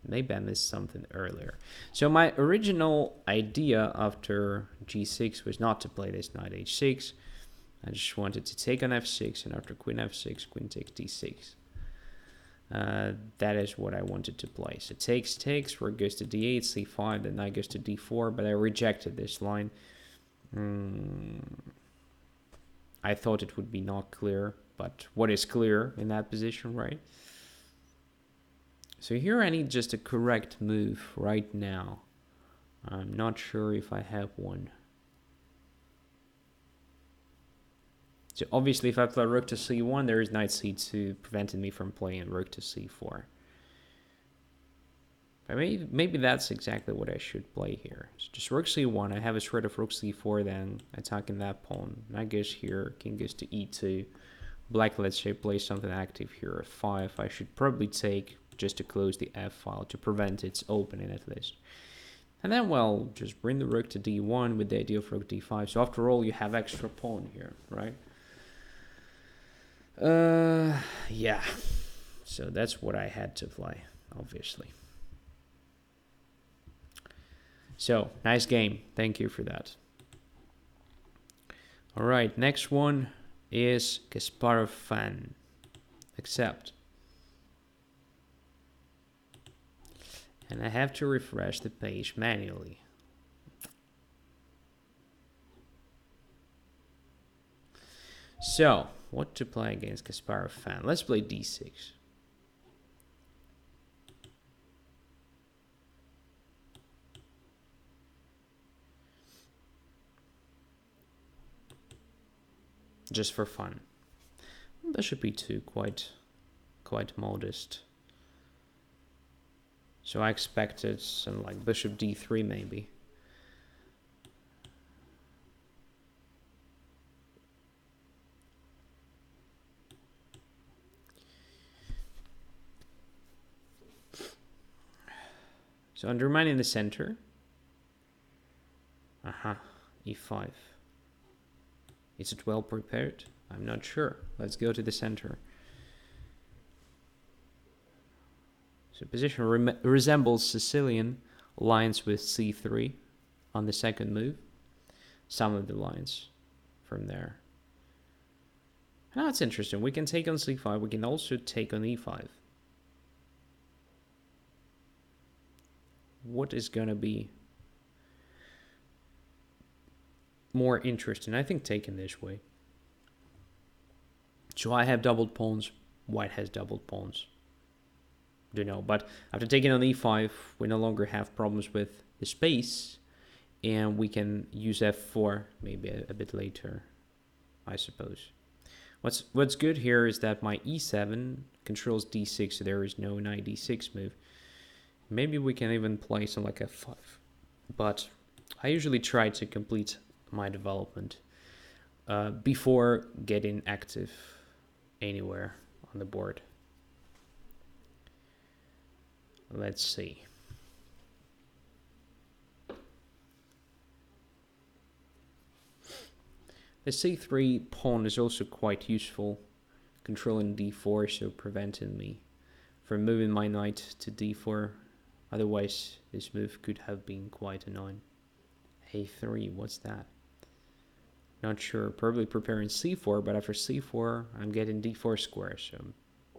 Maybe I missed something earlier. So my original idea after g6 was not to play this knight h6. I just wanted to take on f6, and after queen f6, queen takes d6. That is what I wanted to play. So takes, rook goes to d8, c5, then knight goes to d4, but I rejected this line. I thought it would be not clear, but what is clear in that position, right? So here I need just a correct move right now. I'm not sure if I have one. So obviously if I play rook to c1, there is knight c2 preventing me from playing rook to c4. But maybe that's exactly what I should play here. So just rook c1, I have a threat of rook c4, then attacking that pawn. Knight goes here, king goes to e2. Black, let's say, plays something active here, f5. I should probably take just to close the f file to prevent its opening at least. And then, well, just bring the rook to d1 with the idea of rook d5. So after all, you have extra pawn here, right? Yeah. So that's what I had to play, obviously. So, nice game. Thank you for that. All right, next one is Kasparov fan. Accept. And I have to refresh the page manually. So, what to play against Kasparov fan? Let's play d6. Just for fun. Bishop e2, quite modest. So I expected some like bishop d3 maybe. So undermining the center. E5. Is it well prepared? I'm not sure. Let's go to the center. So position resembles Sicilian lines with c3 on the second move. Some of the lines from there. Now it's interesting. We can take on c5. We can also take on e5. What is going to be more interesting? I think taking this way. So I have doubled pawns. White has doubled pawns. Don't know. But after taking on e5, we no longer have problems with the space. And we can use f4 maybe a bit later, I suppose. What's good here is that my e7 controls d6, so there is no knight d6 move. Maybe we can even play some like f5. But I usually try to complete my development before getting active anywhere on the board. Let's see. The c3 pawn is also quite useful, controlling d4, so preventing me from moving my knight to d4. Otherwise, this move could have been quite annoying. a3, what's that? Not sure. Probably preparing c4, but after c4, I'm getting d4 square, so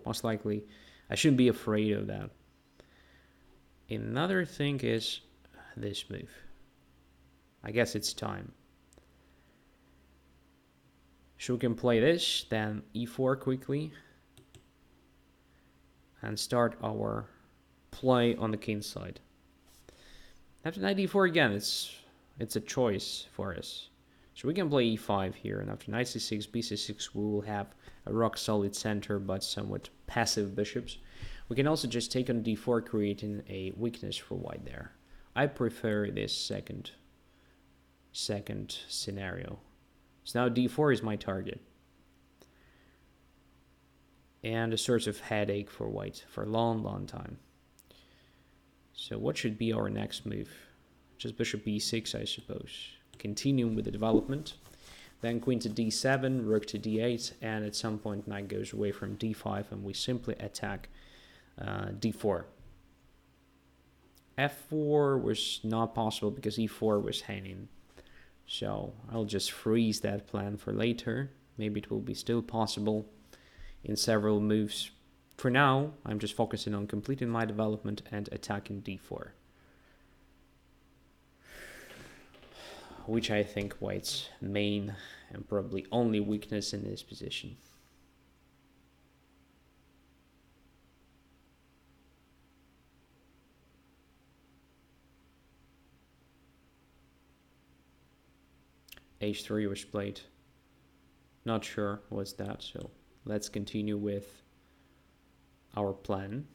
most likely I shouldn't be afraid of that. Another thing is this move. I guess it's time. So we can play this, then e4 quickly, and start our play on the king side. After knight e4 again, it's a choice for us. So we can play e5 here, and after knight c6, b6, we will have a rock solid center, but somewhat passive bishops. We can also just take on d4, creating a weakness for white there. I prefer this second scenario. So now d4 is my target. And a source of headache for white for a long time. So what should be our next move? Just bishop b6, I suppose. Continuing with the development. Then queen to d7, rook to d8, and at some point knight goes away from d5, and we simply attack d4. f4 was not possible because e4 was hanging. So I'll just freeze that plan for later. Maybe it will be still possible in several moves For now, I'm just focusing on completing my development and attacking d4. Which I think White's main and probably only weakness in this position. H3 was played. Not sure what's that, so let's continue with our plan.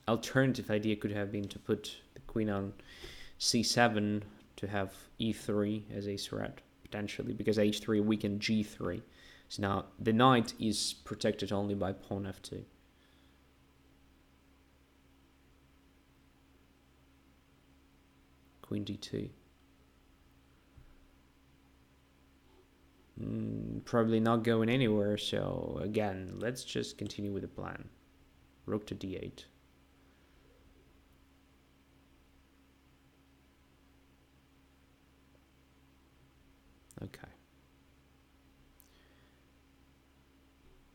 Alternative idea could have been to put the queen on c7 to have e3 as a threat, potentially, because h3 weakened g3. So now the knight is protected only by pawn f2. Queen d2. Probably not going anywhere, so again, let's just continue with the plan. Rook to d8. Okay.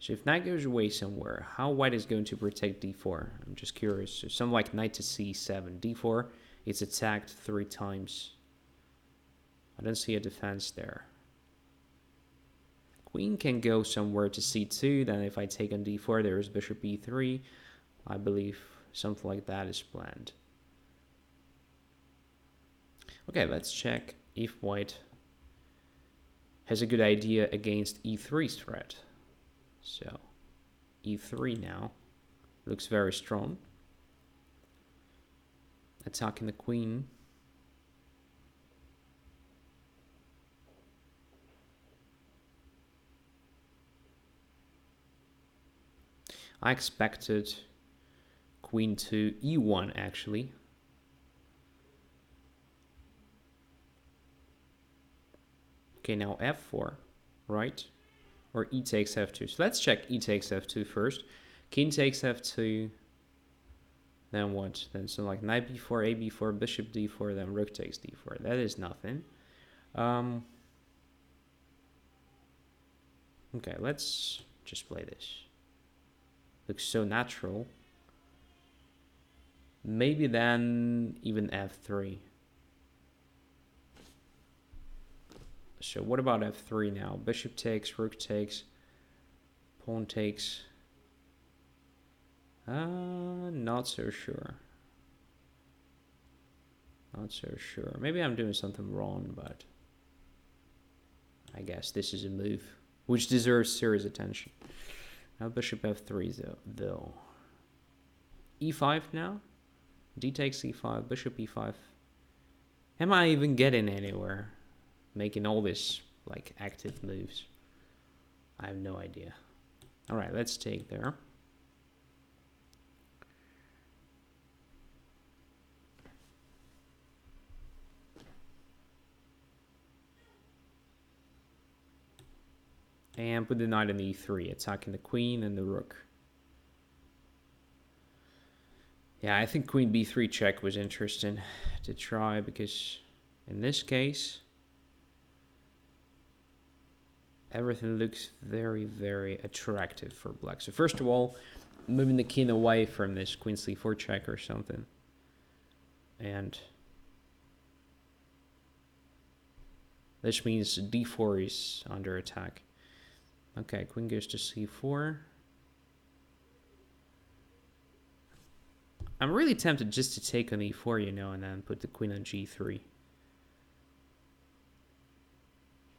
So if knight goes away somewhere, how white is going to protect d4? I'm just curious. So something like knight to c7. d4, it's attacked 3 times. I don't see a defense there. Queen can go somewhere to c2. Then if I take on d4, there is bishop e3. I believe something like that is planned. Okay, let's check if white has a good idea against e3's threat. So e3 now looks very strong. Attacking the queen. I expected queen to e1 actually. Okay, now f4, right? Or e takes f2. So let's check e takes f2 first. King takes f2. Then what? Then so like knight b4, a b4, bishop d4, then rook takes d4. That is nothing. Okay, let's just play this. Looks so natural. Maybe then even f3. So what about f3 now? Bishop takes, rook takes, pawn takes. Not so sure. Not so sure. Maybe I'm doing something wrong, but I guess this is a move which deserves serious attention. Now bishop f3 though. e5 now. D takes e5, bishop e5. Am I even getting anywhere? Making all this like active moves. I have no idea. All right, let's take there. And put the knight on e3, attacking the queen and the rook. Yeah, I think queen b3 check was interesting to try, because in this case everything looks very, very attractive for black. So first of all, moving the king away from this queen c4 check or something. And this means d4 is under attack. Okay, queen goes to c4. I'm really tempted just to take on e4, you know, and then put the queen on g3.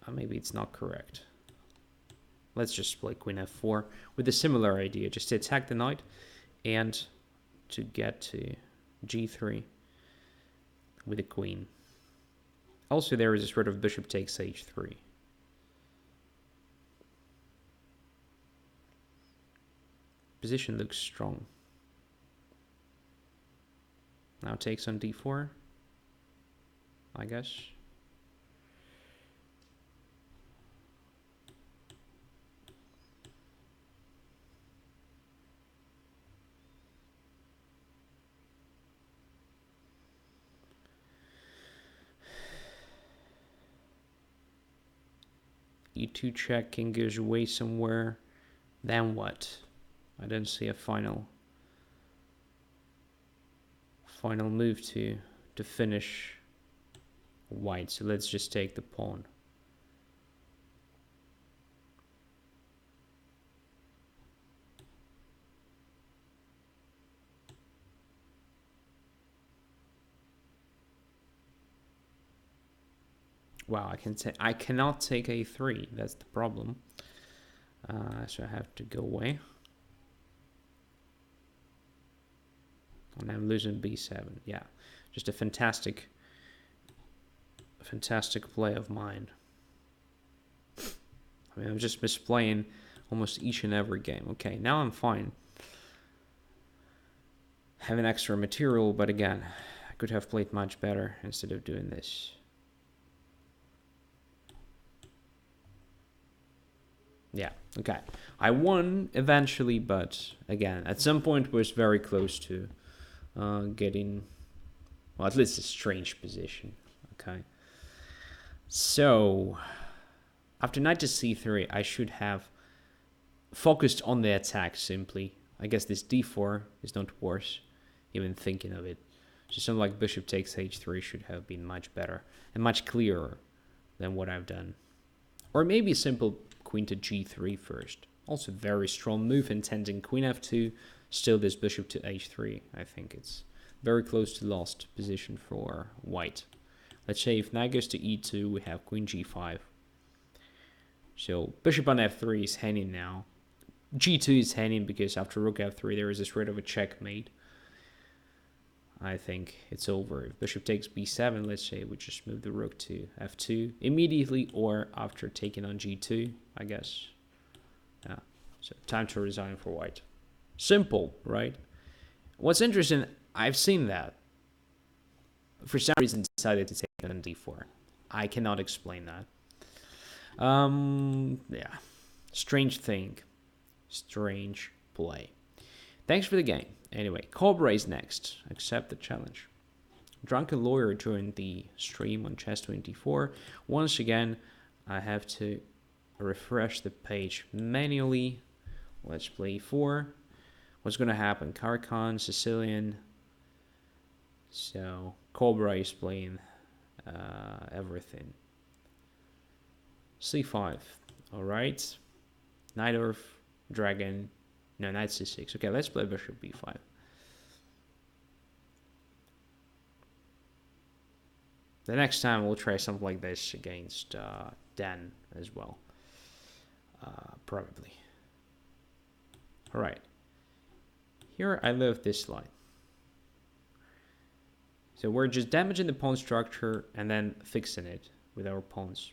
Maybe it's not correct. Let's just play queen f4 with a similar idea, just to attack the knight and to get to g3 with the queen. Also, there is a sort of bishop takes h3. Position looks strong. Now takes on d4, I guess. e2 check, king goes away somewhere. Then what? I don't see a final move to finish white. So let's just take the pawn. Wow, I cannot take a3. That's the problem. So I have to go away. And I'm losing b7. Yeah, just a fantastic play of mine. I mean, I'm just misplaying almost each and every game. Okay, now I'm fine. Having extra material, but again, I could have played much better instead of doing this. Yeah, okay. I won eventually, but again, at some point was very close to getting, well, at least a strange position. Okay. So, after knight to c3, I should have focused on the attack simply. I guess this d4 is not worth even thinking of it. So something like bishop takes h3 should have been much better and much clearer than what I've done. Or maybe a simple queen to g3 first. Also very strong move, intending queen f2, still this bishop to h3. I think it's very close to lost position for white. Let's say if knight goes to e2, we have queen g5. So bishop on f3 is hanging now. g2 is hanging because after rook f3 there is a threat of a checkmate. I think it's over. If bishop takes b7, let's say we just move the rook to f2 immediately or after taking on g2, I guess. Yeah. So time to resign for white. Simple, right? What's interesting, I've seen that. For some reason, decided to take on d4. I cannot explain that. Yeah. Strange thing. Strange play. Thanks for the game. Anyway, Cobra is next. Accept the challenge. Drunken Lawyer joined the stream on Chess24. Once again, I have to refresh the page manually. Let's play e4. What's going to happen? Karakan, Sicilian. So, Cobra is playing everything. c5. Alright. Knight or dragon. No, knight c6. Okay, let's play bishop b5. The next time we'll try something like this against Dan as well. Probably. Alright. Here I love this line. So we're just damaging the pawn structure and then fixing it with our pawns.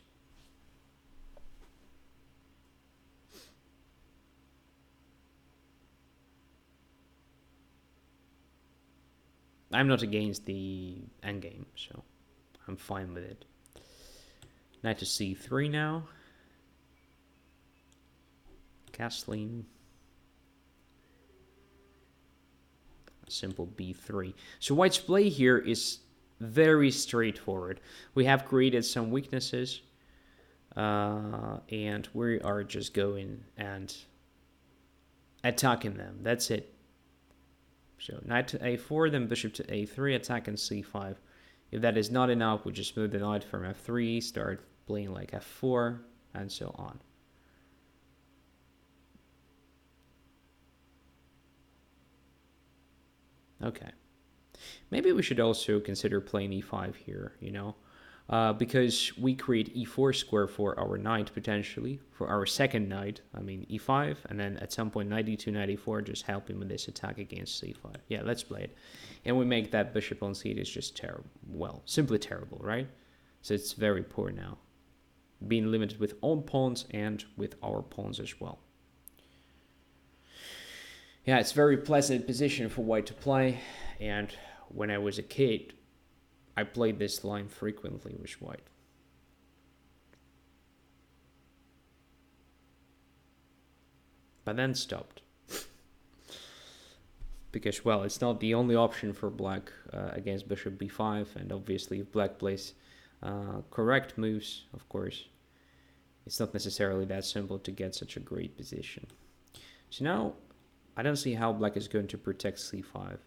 I'm not against the endgame, so I'm fine with it. Knight to c3 now. Castling. Simple b3. So white's play here is very straightforward. We have created some weaknesses, and we are just going and attacking them. That's it. So knight to a4, then bishop to a3, attack and c5. If that is not enough, we just move the knight from f3, start playing like f4, and so on. Okay. Maybe we should also consider playing e5 here, you know, because we create e4 square for our knight potentially, for our second knight. I mean e5, and then at some point knight e2, knight e4, just helping with this attack against c5. Yeah, let's play it. And we make that bishop on c8 is just terrible. Well, simply terrible, right? So it's very poor now. Being limited with own pawns and with our pawns as well. Yeah, it's a very pleasant position for white to play, and when I was a kid, I played this line frequently with white. But then stopped. Because, well, it's not the only option for black against bishop b5, and obviously if black plays correct moves, of course, it's not necessarily that simple to get such a great position. So now I don't see how black is going to protect c5.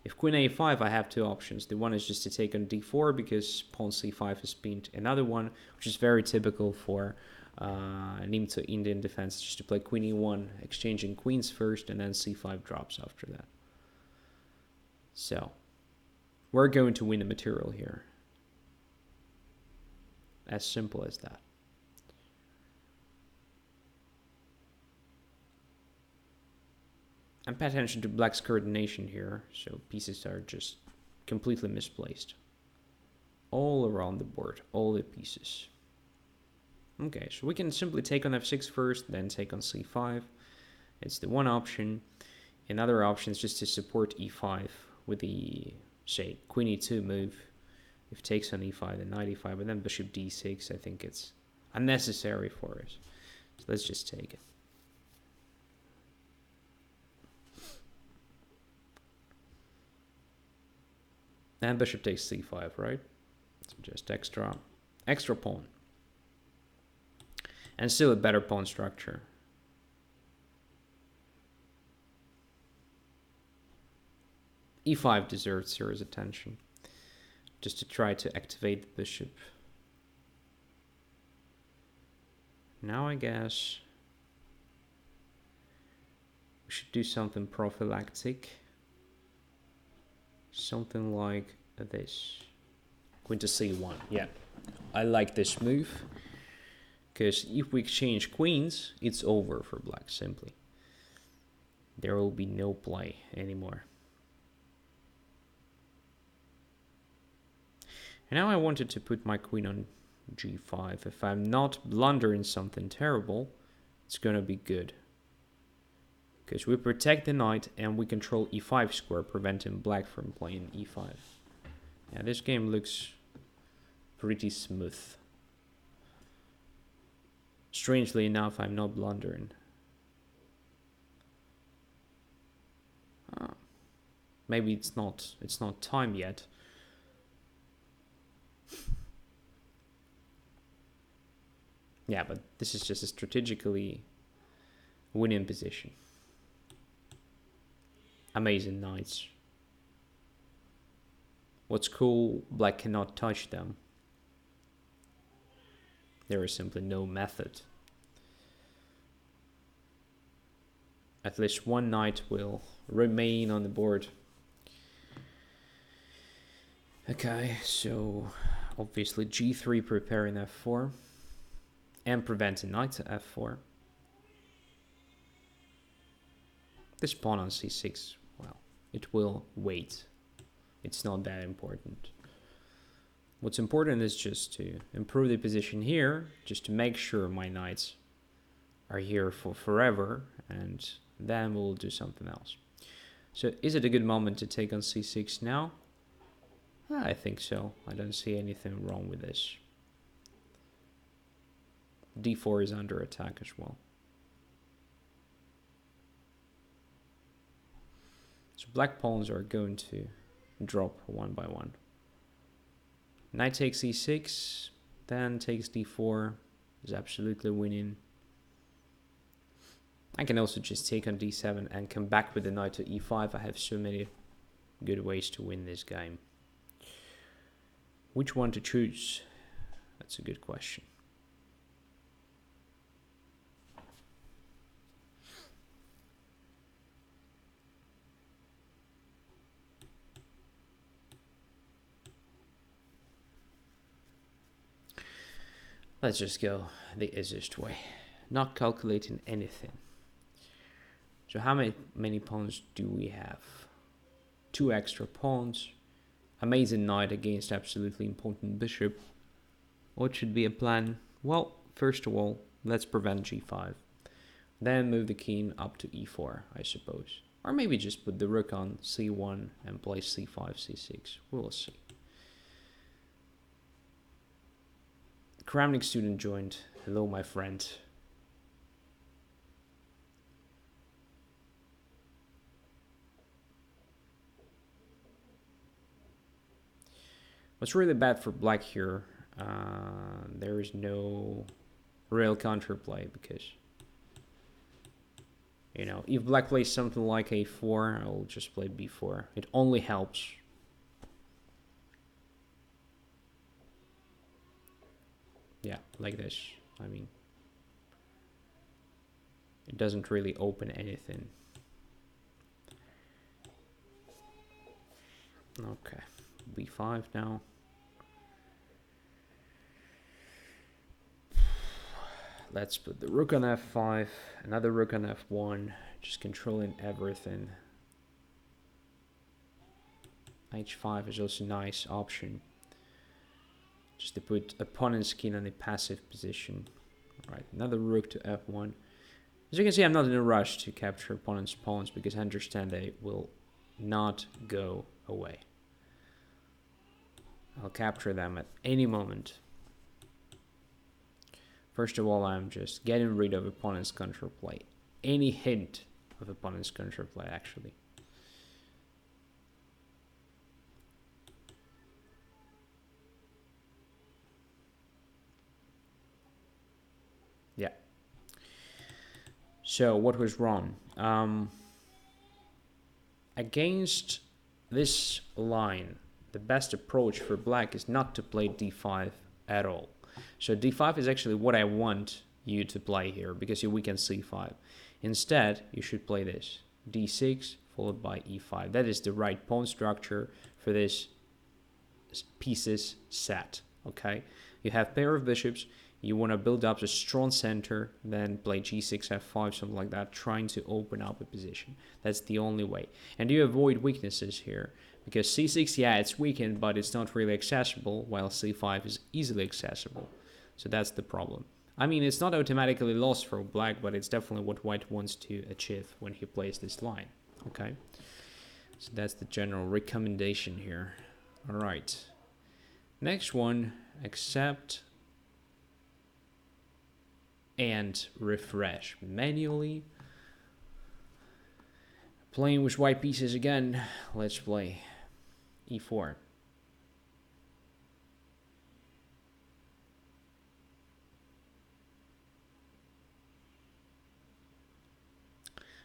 If queen a5, I have two options. The one is just to take on d4 because pawn c5 is pinned. Another one, which is very typical for an Indian defense, just to play queen e1, exchanging queens first, and then c5 drops after that. So we're going to win the material here. As simple as that. And pay attention to black's coordination here, so pieces are just completely misplaced. All around the board, all the pieces. Okay, so we can simply take on f6 first, then take on c5. It's the one option. Another option is just to support e5 with the, say, queen e2 move. If takes on e5, then knight e5, but then bishop d6, I think it's unnecessary for us. So let's just take it. And bishop takes c5, right? So just extra pawn. And still a better pawn structure. e5 deserves serious attention. Just to try to activate the bishop. Now I guess we should do something prophylactic. Something like this. Queen to c1. Yeah, I like this move. Because if we exchange queens, it's over for black, simply. There will be no play anymore. And now I wanted to put my queen on g5. If I'm not blundering something terrible, it's gonna be good. Because we protect the knight and we control e5 square, preventing black from playing e5. Yeah, this game looks pretty smooth. Strangely enough, I'm not blundering. Maybe it's not time yet. Yeah, but this is just a strategically winning position. Amazing knights. What's cool, black cannot touch them. There is simply no method. At least one knight will remain on the board. Okay, so obviously g3 preparing f4 and preventing knight to f4. This pawn on c6, well, it will wait. It's not that important. What's important is just to improve the position here, just to make sure my knights are here for forever, and then we'll do something else. So is it a good moment to take on c6 now? I think so. I don't see anything wrong with this. d4 is under attack as well. So black pawns are going to drop one by one. Knight takes e6, then takes d4, is absolutely winning. I can also just take on d7 and come back with the knight to e5. I have so many good ways to win this game. Which one to choose? That's a good question. Let's just go the easiest way, not calculating anything. So how many pawns do we have? 2 extra pawns. Amazing knight against absolutely important bishop. What should be a plan? Well, first of all, let's prevent g5. Then move the king up to e4, I suppose. Or maybe just put the rook on c1 and play c5, c6. We'll see. Kramnik student joined. Hello, my friend. What's really bad for black here, there is no real counterplay, because, you know, if black plays something like a4, I'll just play b4. It only helps. Yeah, like this. I mean, it doesn't really open anything. Okay, b5 now. Let's put the rook on f5, another rook on f1, just controlling everything. h5 is also a nice option, just to put opponent's king on a passive position. All right, another rook to f1. As you can see, I'm not in a rush to capture opponent's pawns because I understand they will not go away. I'll capture them at any moment. First of all, I'm just getting rid of opponent's counterplay. Any hint of opponent's counterplay, actually. Yeah. So, what was wrong? Against this line, the best approach for black is not to play d5 at all. So d5 is actually what I want you to play here, because you weaken c5. Instead, you should play this, d6 followed by e5. That is the right pawn structure for this pieces set, okay? You have pair of bishops, you want to build up a strong center, then play g6, f5, something like that, trying to open up a position. That's the only way. And you avoid weaknesses here, because c6, yeah, it's weakened, but it's not really accessible, while c5 is easily accessible. So that's the problem. I mean, it's not automatically lost for black, but it's definitely what white wants to achieve when he plays this line, okay? So that's the general recommendation here. All right. Next one, accept and refresh manually. Playing with white pieces again. Let's play e4.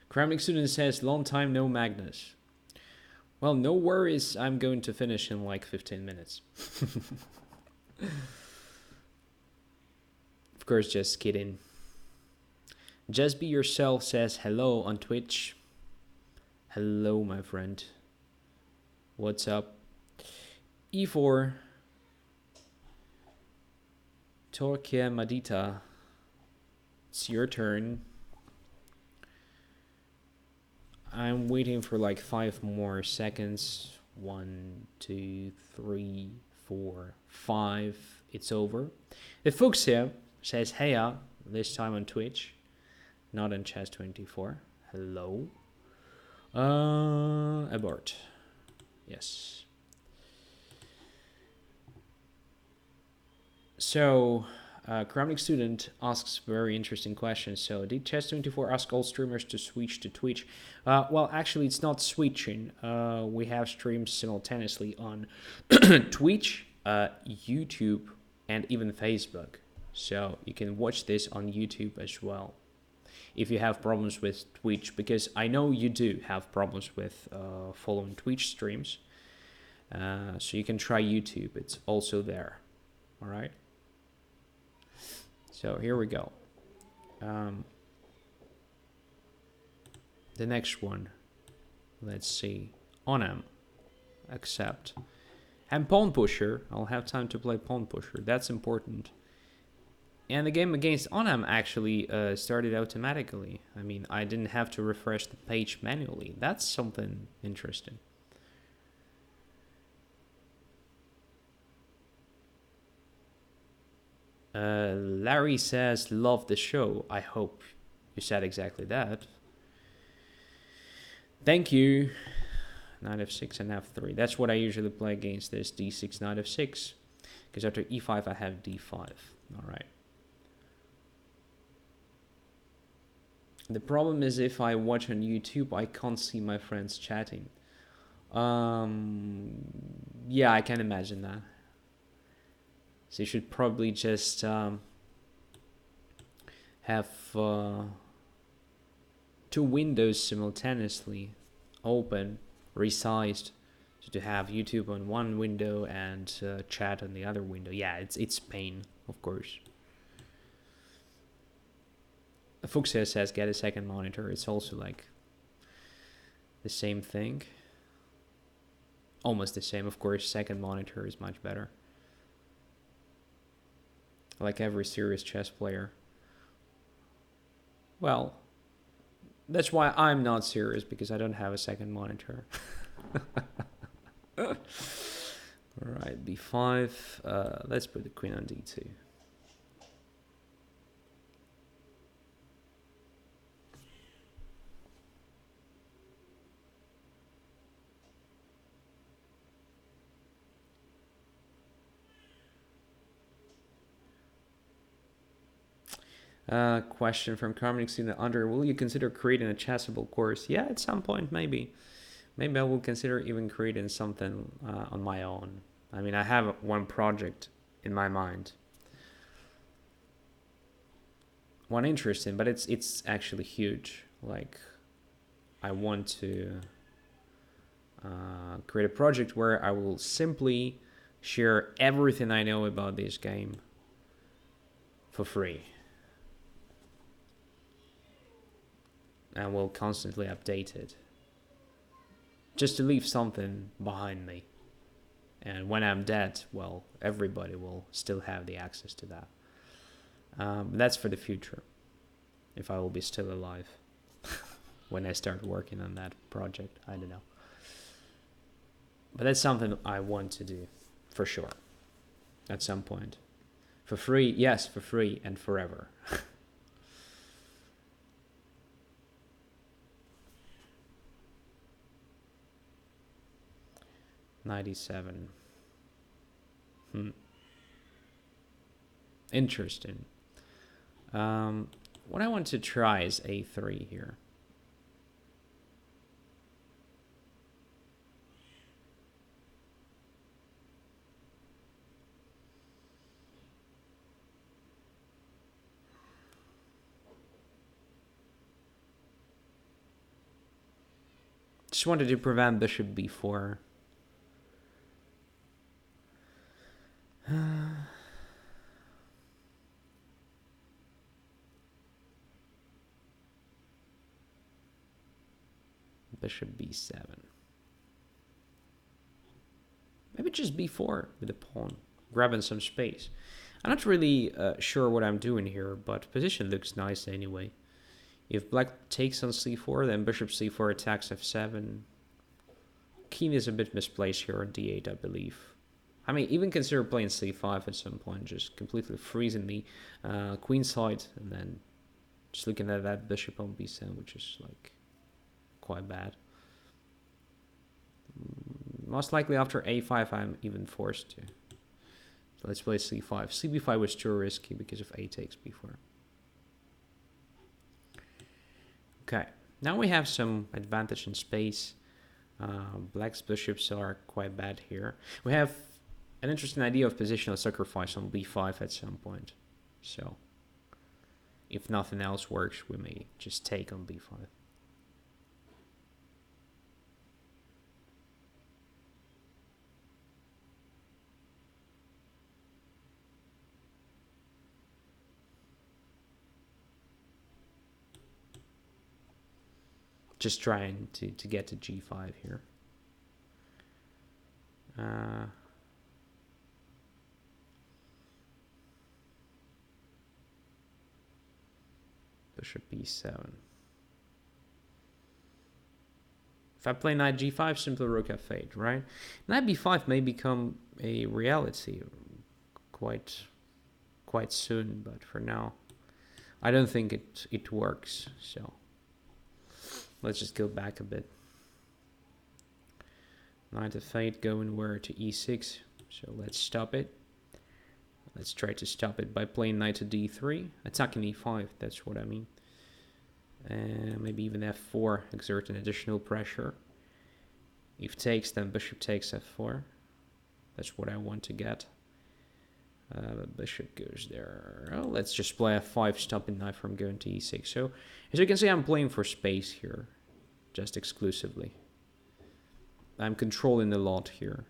Kramnik student says, long time no Magnus. Well, no worries, I'm going to finish in like 15 minutes. Of course, just kidding. Just be yourself says hello on Twitch. Hello, my friend. What's up? e4. Torquia Madita. It's your turn. I'm waiting for like 5 more seconds. 1, 2, 3, 4, 5. It's over. The Fuchsia says heya, this time on Twitch, not on Chess24. Hello. Abort. Yes. So, Kramnik student asks very interesting questions. So, did Chess24 ask all streamers to switch to Twitch? Well, actually, it's not switching. We have streams simultaneously on Twitch, YouTube, and even Facebook. So, you can watch this on YouTube as well. If you have problems with Twitch, because I know you do have problems with following Twitch streams. So, you can try YouTube. It's also there. All right. So here we go. The next one. Let's see. Onam. Accept. And Pawn Pusher. I'll have time to play Pawn Pusher. That's important. And the game against Onam actually started automatically. I mean, I didn't have to refresh the page manually. That's something interesting. Larry says, love the show. I hope you said exactly that. Thank you. Knight f6 and f3. That's what I usually play against this d6, knight f6. Because after e5, I have d5. All right. The problem is if I watch on YouTube, I can't see my friends chatting. Yeah, I can imagine that. So you should probably just have two windows simultaneously open, resized, so to have YouTube on one window and chat on the other window. Yeah, it's pain, of course. Fuchsia says get a second monitor. It's also like the same thing. Almost the same, of course. Second monitor is much better. Like every serious chess player. Well, that's why I'm not serious, because I don't have a second monitor. Alright, b5. Let's put the queen on d2. Question from Carmen Under: will you consider creating a chessable course? Yeah, at some point, maybe. Maybe I will consider even creating something on my own. I mean, I have one project in my mind. One interesting, but it's actually huge. Like, I want to create a project where I will simply share everything I know about this game for free. And will constantly update it. Just to leave something behind me. And when I'm dead, well, everybody will still have the access to that. That's for the future. If I will be still alive. When I start working on that project, I don't know. But that's something I want to do, for sure. At some point. For free, yes, for free and forever. 97. Interesting. What I want to try is a3 here. Just wanted to prevent bishop b4. Bishop b7. Maybe just b4 with the pawn, grabbing some space. I'm not really sure what I'm doing here, but position looks nice anyway. If black takes on c4, then bishop c4 attacks f7. King is a bit misplaced here on d8, I believe. I mean, even consider playing c5 at some point, just completely freezing the queen side, and then just looking at that bishop on b7, which is like quite bad. Most likely after a5 I'm even forced to. So let's play c5. cb5 was too risky because of a takes b4. Okay, now we have some advantage in space. Black's bishops are quite bad here. We have an interesting idea of positional sacrifice on b5 at some point. So if nothing else works, we may just take on b5. Just trying to get to g5 here. Bishop b7. If I play knight g5, simply rook f8, right? Knight b5 may become a reality quite soon, but for now, I don't think it works. So let's just go back a bit. Knight f8 going where to e6. So let's stop it. Let's try to stop it by playing knight to d3. Attacking e5, that's what I mean. Maybe even f4, exerting additional pressure. If takes, then bishop takes f4. That's what I want to get. Bishop goes there. Oh, let's just play f5, stopping knight from going to e6. So, as you can see, I'm playing for space here, just exclusively. I'm controlling a lot here.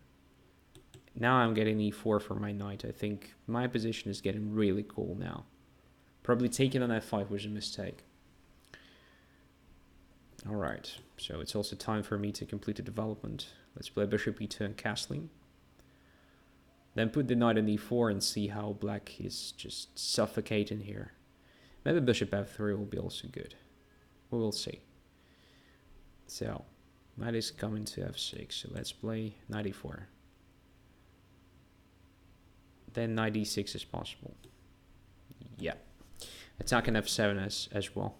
Now I'm getting e4 for my knight. I think my position is getting really cool now. Probably taking on f5 was a mistake. Alright, so it's also time for me to complete the development. Let's play bishop e2 and castling. Then put the knight on e4 and see how black is just suffocating here. Maybe bishop f3 will be also good. We will see. So, knight is coming to f6, so let's play knight e4. Then knight e6 is possible. Yeah. Attacking f7 as well.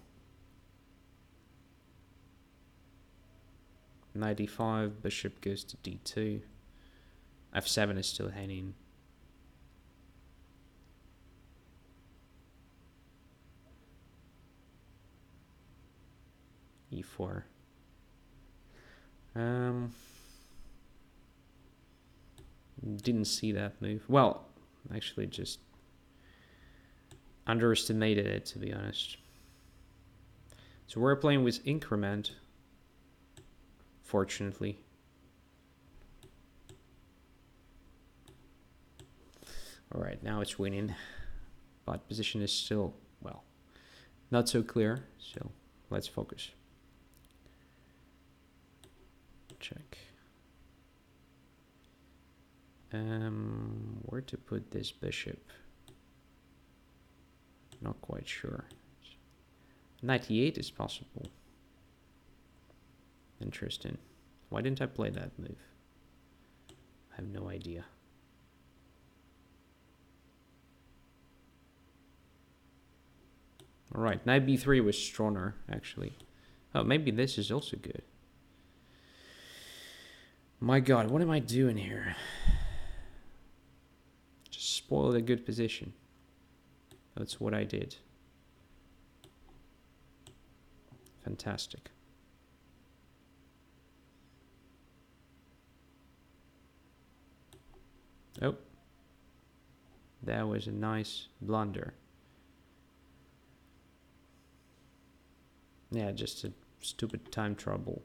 Knight e5, bishop goes to d2. f7 is still hanging. e4. Didn't see that move. Well, actually just underestimated it, to be honest. So we're playing with increment, fortunately. Alright, now it's winning, but position is still, well, not so clear, so let's focus. Check. Where to put this bishop? Not quite sure. Knight e8 is possible. Interesting. Why didn't I play that move? I have no idea. Alright, knight b3 was stronger, actually. Oh, maybe this is also good. My god, what am I doing here? Just spoiled a good position. That's what I did. Fantastic. Oh. That was a nice blunder. Yeah, just a stupid time trouble.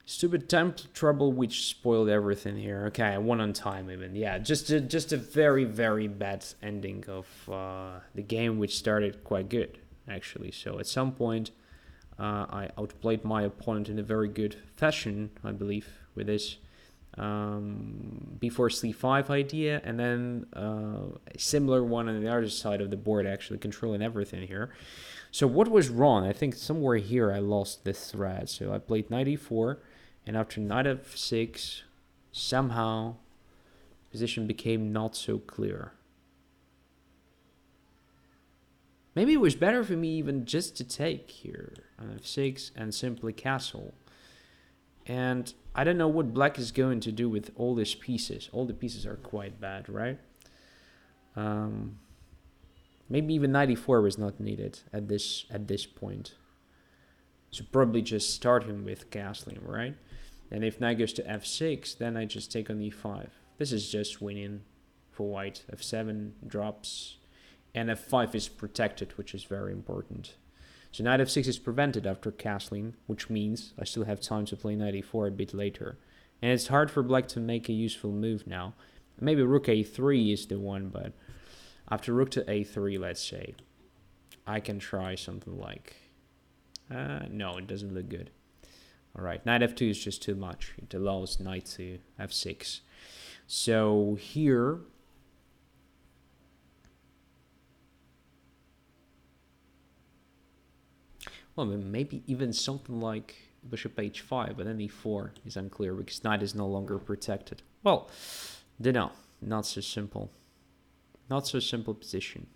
Stupid time trouble which spoiled everything here. Okay, I won on time even. Yeah, just a very, very bad ending of the game, which started quite good, actually. So at some point, I outplayed my opponent in a very good fashion, I believe, with this before c5 idea, and then a similar one on the other side of the board, actually controlling everything here. So what was wrong? I think somewhere here I lost this thread. So I played knight e4, and after knight f6, somehow position became not so clear. Maybe it was better for me even just to take here on f6 and simply castle. And I don't know what black is going to do with all these pieces. All the pieces are quite bad, right? Maybe even knight e4 was not needed at this point. So probably just start him with castling, right? And if knight goes to f6, then I just take on e5. This is just winning for white. f7 drops, and f5 is protected, which is very important. So knight f6 is prevented after castling, which means I still have time to play knight e4 a bit later. And it's hard for black to make a useful move now. Maybe rook a3 is the one, but after rook to a3, let's say, I can try something like... no, it doesn't look good. Alright, knight f2 is just too much. It allows knight to f6. So here... well, maybe even something like bishop h5, but then e4 is unclear because knight is no longer protected. Well, dunno, not so simple. Not so simple position.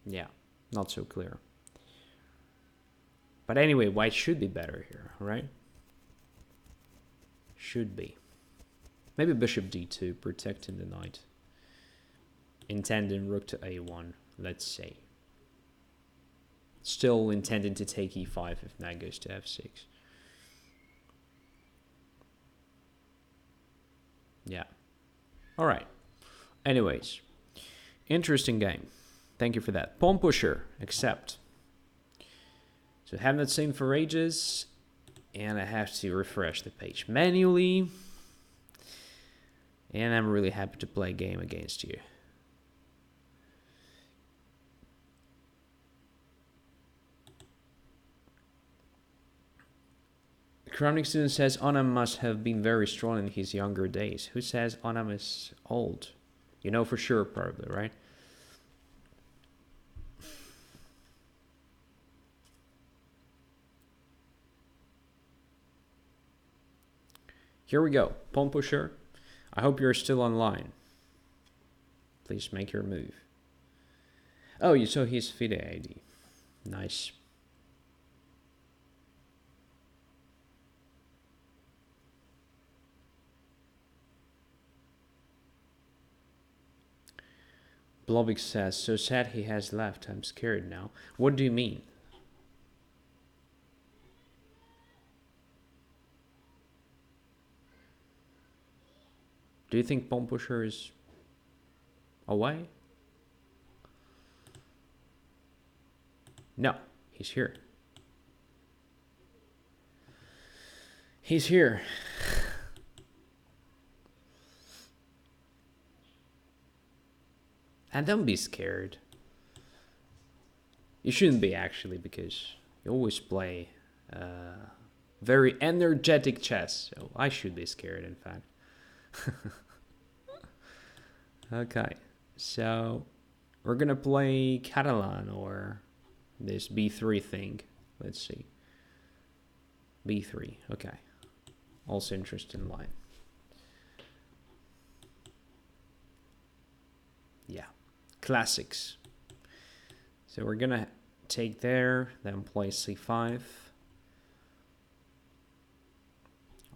Yeah, not so clear. But anyway, white should be better here, right? Should be. Maybe bishop d2, protecting the knight. Intending rook to a1, let's say. Still intending to take e5 if knight goes to f6. Yeah. All right. Anyways, interesting game. Thank you for that. Pawn pusher, accept. So I have not seen for ages, and I have to refresh the page manually. And I'm really happy to play a game against you. Chronic student says Onam must have been very strong in his younger days. Who says Onam is old? You know for sure, probably, right? Here we go. Pawn pusher. I hope you're still online. Please make your move. Oh, you saw his FIDE ID. Nice. Blobik says, so sad he has left. I'm scared now. What do you mean? Do you think pawn pusher is away? No, he's here. He's here. And don't be scared. You shouldn't be, actually, because you always play very energetic chess. So I should be scared, in fact. Okay, so we're gonna play Catalan or this b3 thing. Let's see. b3, okay. Also interested in line. Yeah, classics. So we're gonna take there, then play c5.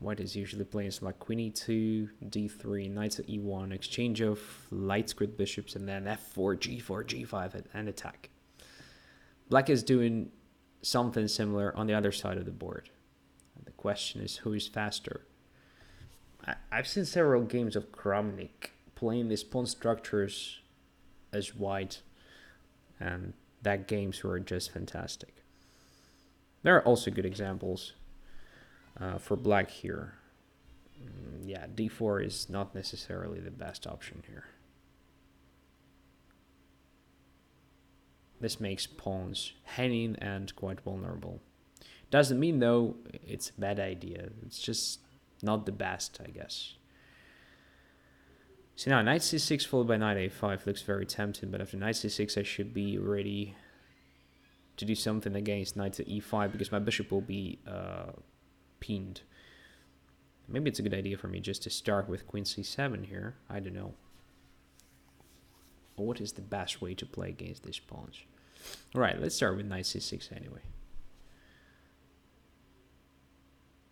White is usually playing like queen e2, d3, knight to e1, exchange of light squared bishops, and then f4, g4, g5, and attack. Black is doing something similar on the other side of the board. The question is, who is faster? I've seen several games of Kramnik playing these pawn structures as white, and that games were just fantastic. There are also good examples for black here. Yeah, d4 is not necessarily the best option here. This makes pawns hanging and quite vulnerable. Doesn't mean, though, it's a bad idea. It's just not the best, I guess. So now knight c6 followed by knight a5 looks very tempting, but after knight c6 I should be ready to do something against knight to e5 because my bishop will be pinned. Maybe it's a good idea for me just to start with queen c7 here. I don't know. But what is the best way to play against these pawns? Alright, let's start with knight c6 anyway.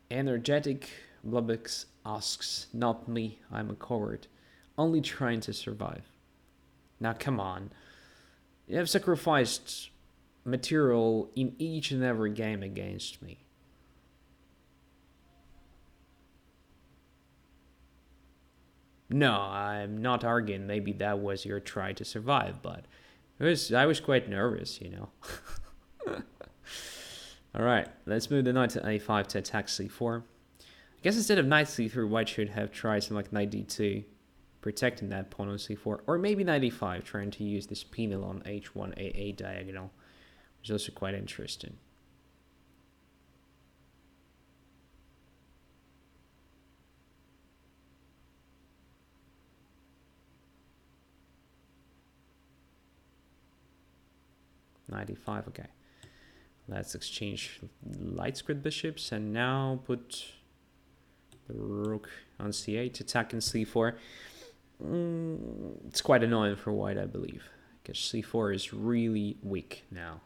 Energetic Blobix asks, not me, I'm a coward. Only trying to survive. Now come on. You have sacrificed material in each and every game against me. No, I'm not arguing. Maybe that was your try to survive, but I was quite nervous, you know. Alright, let's move the knight to a5 to attack c4. I guess instead of knight c3, white should have tried something like knight d2, protecting that pawn on c4. Or maybe knight e5, trying to use this penal on h1 a8 diagonal, which is also quite interesting. Knight e5, okay. Let's exchange light squared bishops and now put the rook on c8, attacking c4. It's quite annoying for white, I believe, because c4 is really weak now.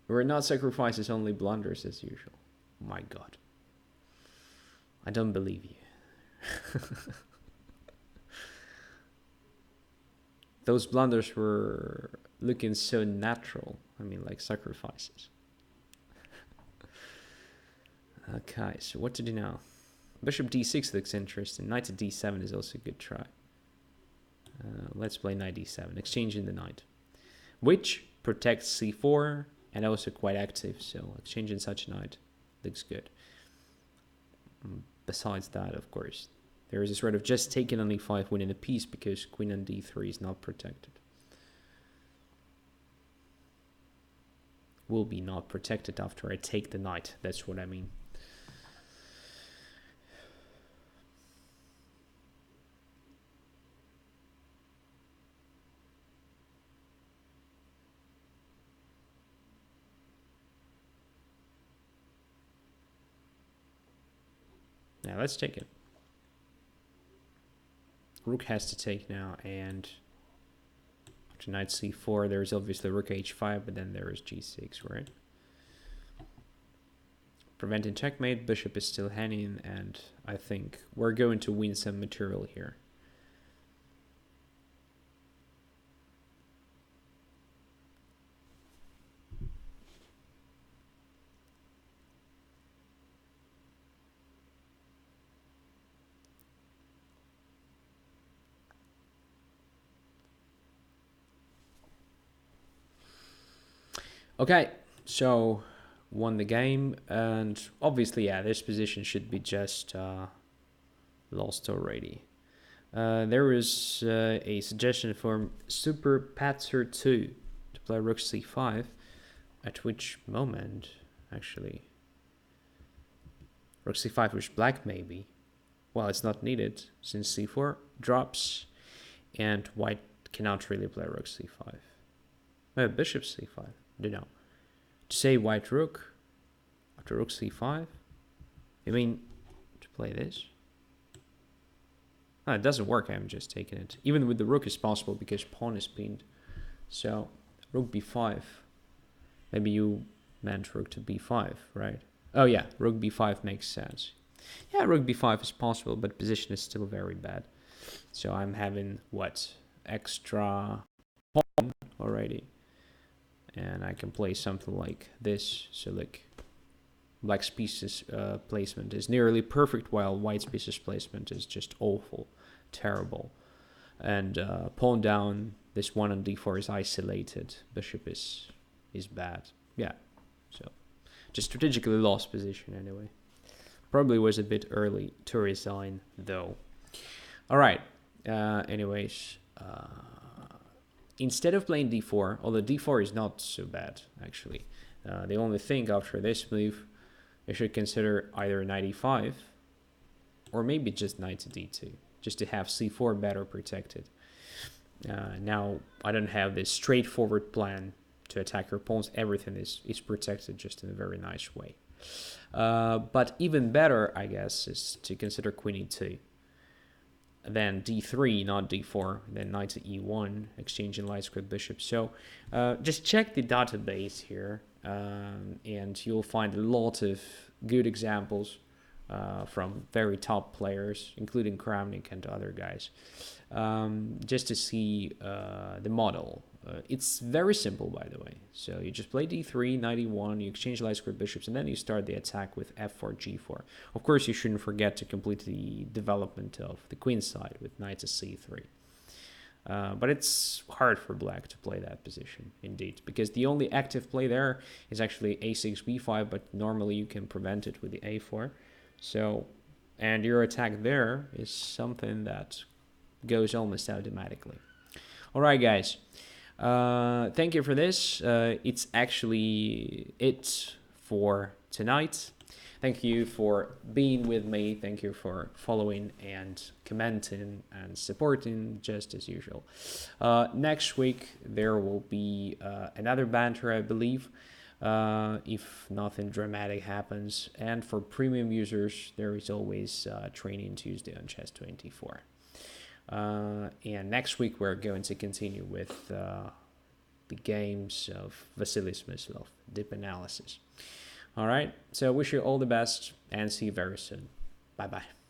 We're not sacrifices, only blunders as usual. My god. I don't believe you. Those blunders were looking so natural. I mean, like sacrifices. Okay, so what to do now? Bishop d6 looks interesting. Knight to d7 is also a good try. Let's play knight d7, exchanging the knight, which protects c4 and also quite active. So exchanging such a knight looks good. Besides that, of course, there is a sort of just taking on e5, winning a piece because queen on d3 is not protected. Will be not protected after I take the knight. That's what I mean. Now let's take it. Rook has to take now, and after knight c4, there's obviously rook h5, but then there is g6, right? Preventing checkmate, bishop is still hanging, and I think we're going to win some material here. Okay, so won the game, and obviously, yeah, this position should be just lost already. There is a suggestion from Super Patzer 2 to play rook c5, at which moment, actually, rook c5 was black maybe. Well, it's not needed since c4 drops, and white cannot really play rook c5. Bishop c5. I don't know. To say white rook after rook c5? You mean to play this? No, it doesn't work. I'm just taking it. Even with the rook is possible because pawn is pinned. So rook b5. Maybe you meant rook to b5, right? Oh yeah, rook b5 makes sense. Yeah, rook b5 is possible, but position is still very bad. So I'm having what? Extra pawn already. And I can play something like this. So like black's pieces placement is nearly perfect, while white's pieces placement is just awful, terrible. And pawn down, this one on d4 is isolated. Bishop is bad. Yeah, so just strategically lost position anyway. Probably was a bit early to resign though. All right. Anyways. Instead of playing d4, although d4 is not so bad, actually, the only thing after this move, you should consider either knight e5, or maybe just knight to d2, just to have c4 better protected. Now, I don't have this straightforward plan to attack your pawns. Everything is protected just in a very nice way. But even better, I guess, is to consider queen e2. Then d3, not d4, then knight to e1, exchanging lights with bishop. So just check the database here, and you'll find a lot of good examples from very top players, including Kramnik and other guys, just to see the model. It's very simple, by the way. So you just play d3, knight e1, you exchange lights with bishops, and then you start the attack with f4, g4. Of course, you shouldn't forget to complete the development of the queen side with knight to c3. But it's hard for black to play that position, indeed, because the only active play there is actually a6, b5, but normally you can prevent it with the a4. So, and your attack there is something that goes almost automatically. All right, guys. Thank you for this. It's actually it for tonight. Thank you for being with me. Thank you for following and commenting and supporting, just as usual. Next week, there will be another banter, I believe, if nothing dramatic happens. And for premium users, there is always Training Tuesday on Chess24. And next week we're going to continue with the games of Vasily Smyslov, deep analysis. All right, so wish you all the best and see you very soon. Bye-bye.